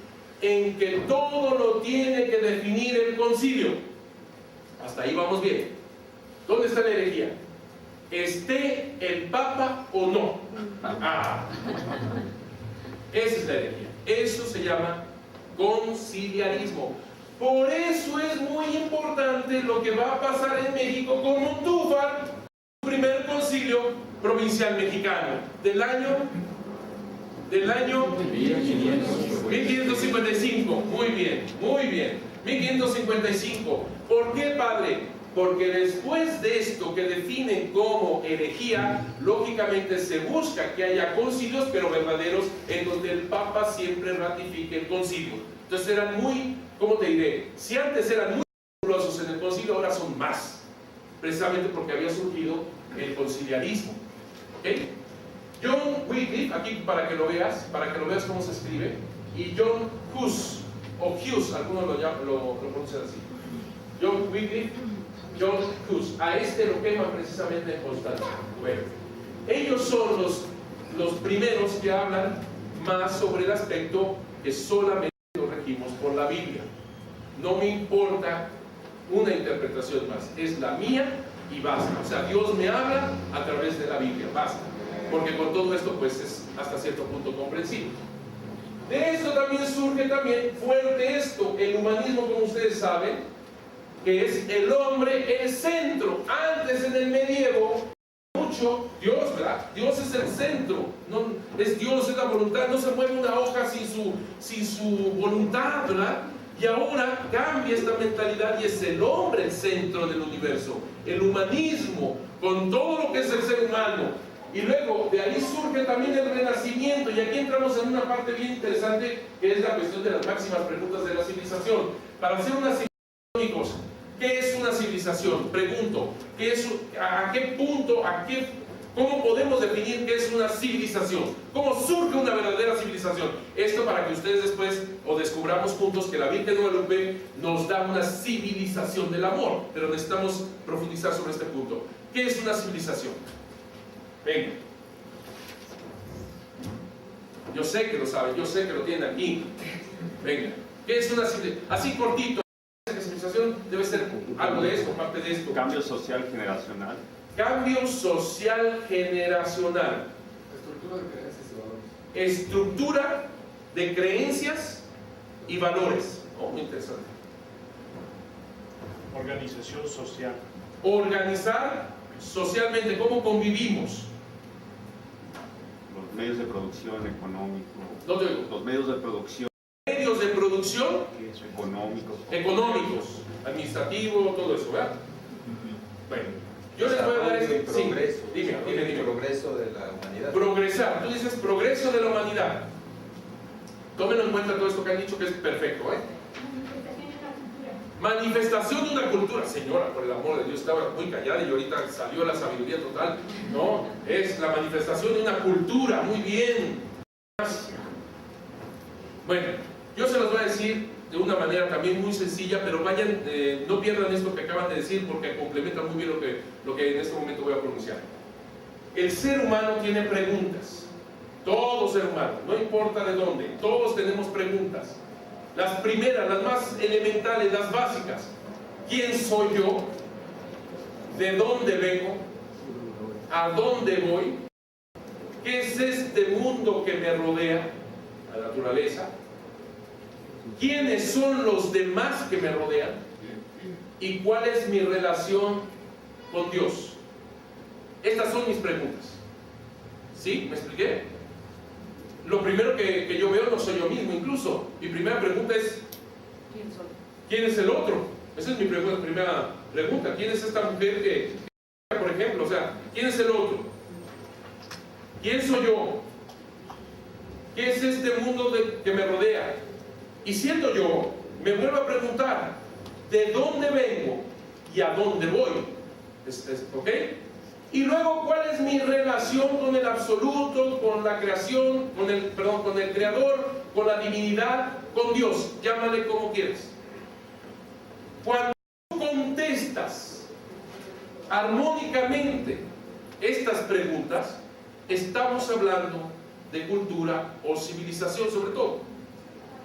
En que todo lo tiene que definir el concilio. Hasta ahí vamos bien. ¿Dónde está la herejía? Esté el Papa o no. Esa es la herejía. Eso se llama conciliarismo. Por eso es muy importante lo que va a pasar en México con Montúfar, el primer concilio provincial mexicano del año 1555. Muy bien, 1555. ¿Por qué, padre? Porque después de esto que definen como herejía, lógicamente se busca que haya concilios, pero verdaderos, en donde el Papa siempre ratifique el concilio. Entonces eran muy, ¿cómo te diré? Si antes eran muy rigurosos en el concilio, ahora son más, precisamente porque había surgido el conciliarismo. ¿Okay? John Wycliffe, aquí para que lo veas cómo se escribe, y John Hus, o Hughes, algunos lo pronuncian así. John Wycliffe, John Hus, a lo queman precisamente en Constanza. Bueno, ellos son los primeros que hablan más sobre el aspecto que solamente lo regimos por la Biblia. No me importa una interpretación más, es la mía y basta. O sea, Dios me habla a través de la Biblia, basta. Porque con todo esto pues es hasta cierto punto comprensible. De esto también surge fuerte el humanismo, como ustedes saben, que es el hombre el centro. Antes, en el medievo, mucho Dios, ¿verdad? Dios es el centro, no, es Dios, es la voluntad, no se mueve una hoja sin su voluntad, ¿verdad? Y ahora cambia esta mentalidad y es el hombre el centro del universo. El humanismo, con todo lo que es el ser humano. Y luego de ahí surge también el renacimiento, y aquí entramos en una parte bien interesante, que es la cuestión de las máximas preguntas de la civilización. Para hacer una civilización, ¿qué es una civilización? Pregunto, ¿a qué punto, cómo podemos definir qué es una civilización? ¿Cómo surge una verdadera civilización? Esto para que ustedes después descubramos juntos que la Virgen de Guadalupe nos da una civilización del amor, pero necesitamos profundizar sobre este punto. ¿Qué es una civilización? Venga. Yo sé que lo saben, yo sé que lo tienen aquí. Venga. ¿Qué es una civilización? Así cortito. La civilización debe ser algo de esto, parte de esto. Cambio social generacional. Cambio social generacional. Estructura de creencias y valores. Muy interesante. Organización social. Organizar socialmente, ¿cómo convivimos? Los medios de producción económicos. No te oigo. Los medios de producción. Medios de producción económicos, administrativo, todo eso, ¿verdad? Bueno, yo les voy a dar ese progreso. Dime. Progreso de la humanidad. Progresar, tú dices progreso de la humanidad. Tómenlo en cuenta todo esto que han dicho, que es perfecto, ¿eh? Manifestación de una cultura. Señora, por el amor de Dios, estaba muy callada y ahorita salió la sabiduría total. No, es la manifestación de una cultura. Muy bien. Bueno, yo se los voy a decir de una manera también muy sencilla, pero vayan, no pierdan esto que acaban de decir porque complementa muy bien lo que en este momento voy a pronunciar. El ser humano tiene preguntas. Todo ser humano, no importa de dónde, todos tenemos preguntas. Las primeras, las más elementales, las básicas. ¿Quién soy yo? ¿De dónde vengo? ¿A dónde voy? ¿Qué es este mundo que me rodea? La naturaleza. ¿Quiénes son los demás que me rodean? ¿Y cuál es mi relación con Dios? Estas son mis preguntas. ¿Sí? ¿Me expliqué? Lo primero que yo veo no soy yo mismo, incluso. Mi primera pregunta es: ¿quién es el otro? Esa es mi primera pregunta. ¿Quién es esta mujer que, por ejemplo, o sea, ¿quién es el otro? ¿Quién soy yo? ¿Qué es este mundo que me rodea? Y siendo yo, me vuelvo a preguntar: ¿de dónde vengo y a dónde voy? ¿Ok? Y luego, ¿cuál es mi relación con el absoluto, con la creación, con el creador, con la divinidad, con Dios? Llámale como quieras. Cuando tú contestas armónicamente estas preguntas, estamos hablando de cultura o civilización sobre todo.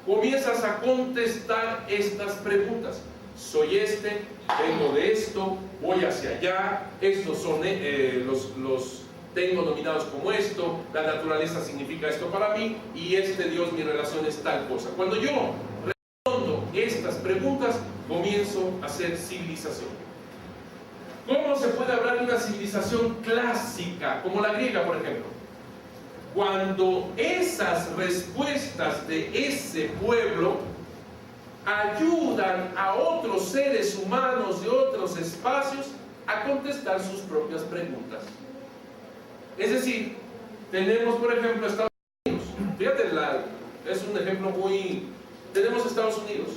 Comienzas a contestar estas preguntas. Soy este, vengo de esto, voy hacia allá, estos son los tengo nominados como esto, la naturaleza significa esto para mí, y este Dios, mi relación es tal cosa. Cuando yo respondo estas preguntas, comienzo a ser civilización. ¿Cómo se puede hablar de una civilización clásica, como la griega, por ejemplo? Cuando esas respuestas de ese pueblo ayudan a otros seres humanos de otros espacios a contestar sus propias preguntas. Es decir, tenemos por ejemplo Estados Unidos. Fíjate, es un ejemplo muy... Tenemos Estados Unidos.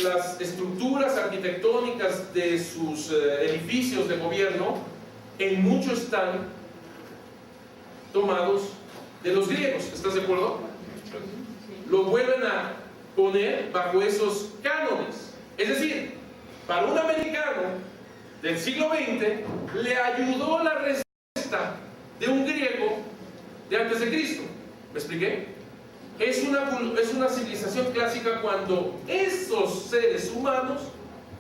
Las estructuras arquitectónicas de sus edificios de gobierno, en mucho están tomados de los griegos. ¿Estás de acuerdo? Lo vuelven a poner bajo esos cánones. Es decir, para un americano del siglo XX le ayudó la respuesta de un griego de antes de Cristo. ¿Me expliqué? Es una civilización clásica cuando esos seres humanos,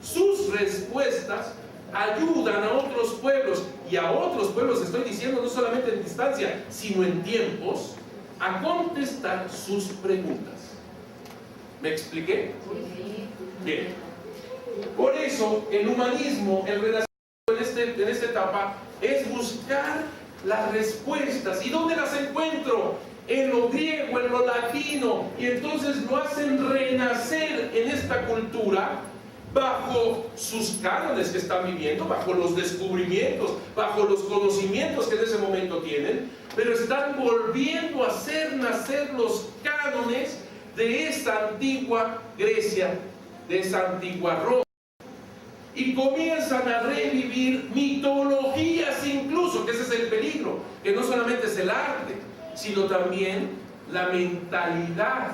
sus respuestas ayudan a otros pueblos, y a otros pueblos estoy diciendo no solamente en distancia, sino en tiempos, a contestar sus preguntas. ¿Me expliqué? Bien. Por eso, el humanismo, el renacimiento en esta etapa, es buscar las respuestas. ¿Y dónde las encuentro? En lo griego, en lo latino. Y entonces lo hacen renacer en esta cultura bajo sus cánones que están viviendo, bajo los descubrimientos, bajo los conocimientos que en ese momento tienen, pero están volviendo a hacer nacer los cánones de esa antigua Grecia, de esa antigua Roma, y comienzan a revivir mitologías incluso, que ese es el peligro, que no solamente es el arte, sino también la mentalidad.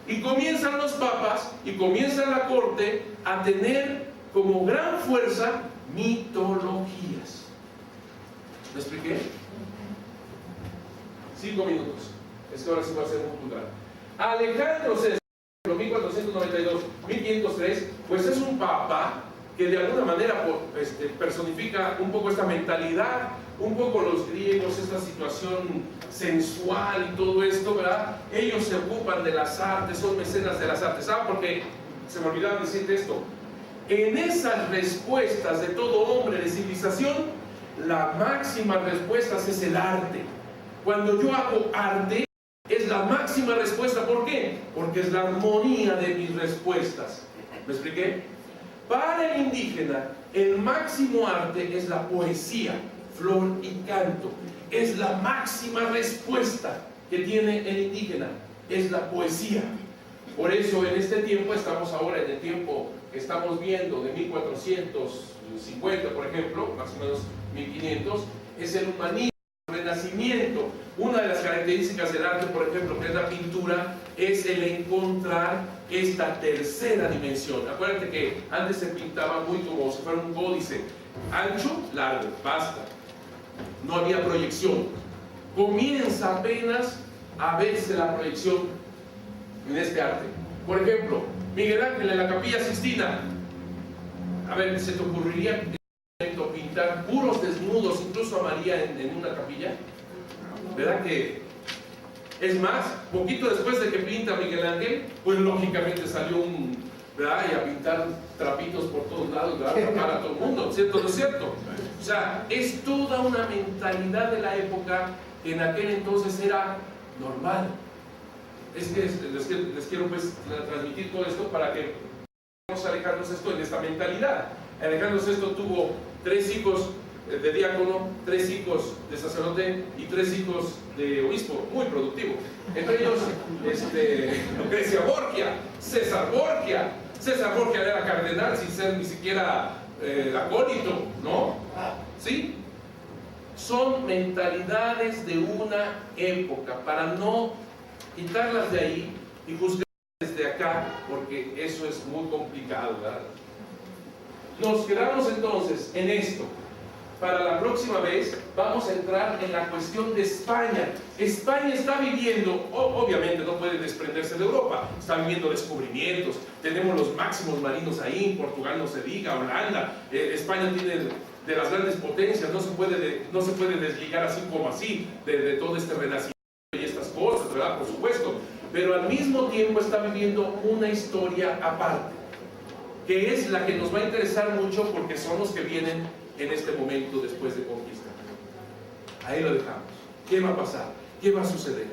Y comienzan los papas y comienza la corte a tener como gran fuerza mitologías. ¿Me expliqué? 5 minutos. Es que ahora sí va a ser muy cultural. Alejandro VI, 1492-1503, pues es un papa que de alguna manera personifica un poco esta mentalidad, un poco los griegos, esta situación sensual y todo esto, ¿verdad? Ellos se ocupan de las artes, son mecenas de las artes. ¿Saben por qué? Se me olvidaba decirte esto. En esas respuestas de todo hombre de civilización, la máxima respuesta es el arte. Cuando yo hago arte, es la máxima respuesta. ¿Por qué? Porque es la armonía de mis respuestas. ¿Me expliqué? Para el indígena, el máximo arte es la poesía, flor y canto. Es la máxima respuesta que tiene el indígena, es la poesía. Por eso en este tiempo estamos ahora, en el tiempo que estamos viendo de 1450, por ejemplo, más o menos 1500, es el humanismo, el renacimiento. Una de las características del arte, por ejemplo, que es la pintura, es el encontrar esta tercera dimensión. Acuérdate que antes se pintaba muy como si fuera un códice, ancho, largo, basta. No había proyección. Comienza apenas a verse la proyección en este arte. Por ejemplo, Miguel Ángel en la Capilla Sixtina. A ver, ¿se te ocurriría pintar puros desnudos, incluso a María en una capilla? ¿Verdad que? Es más, poquito después de que pinta Miguel Ángel, pues lógicamente salió ¿verdad? Y a pintar trapitos por todos lados, ¿verdad? Para todo el mundo, ¿cierto? ¿No es cierto? O sea, es toda una mentalidad de la época que en aquel entonces era normal. Es que les quiero pues transmitir todo esto para que vamos a Alejandro VI en esta mentalidad. Alejandro VI tuvo 3 hijos de diácono, 3 hijos de sacerdote y 3 hijos de obispo, muy productivo. Entre ellos, Lucrecia Borgia, César Borgia. César Borgia era cardenal sin ser ni siquiera acólito, ¿no? ¿Sí? Son mentalidades de una época, para no quitarlas de ahí y juzgar desde acá, porque eso es muy complicado, ¿verdad? Nos quedamos entonces en esto. Para la próxima vez vamos a entrar en la cuestión de España. España está viviendo, obviamente no puede desprenderse de Europa, está viviendo descubrimientos, tenemos los máximos marinos ahí, Portugal no se diga, Holanda, España tiene de las grandes potencias, no se puede desligar así como así de todo este renacimiento y estas cosas, ¿verdad? Por supuesto, pero al mismo tiempo está viviendo una historia aparte, que es la que nos va a interesar mucho porque son los que vienen en este momento después de conquista. Ahí lo dejamos. ¿Qué va a pasar? ¿Qué va a suceder?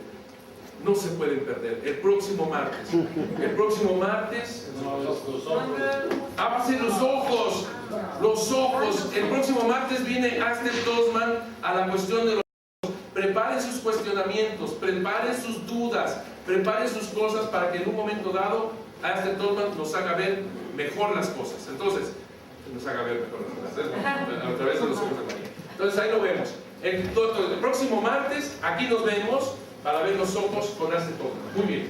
No se pueden perder. El próximo martes. El próximo martes. Va a ser los ojos. Los ojos. El próximo martes viene Aster Tosman a la cuestión de los ojos. Preparen sus cuestionamientos, preparen sus dudas, preparen sus cosas para que en un momento dado Aster Tosman nos haga ver mejor las cosas. Entonces, nos haga ver mejor las cosas a través de los ojos de María. Entonces ahí lo vemos. El próximo martes aquí nos vemos para ver los ojos con Aster Tosman. Muy bien.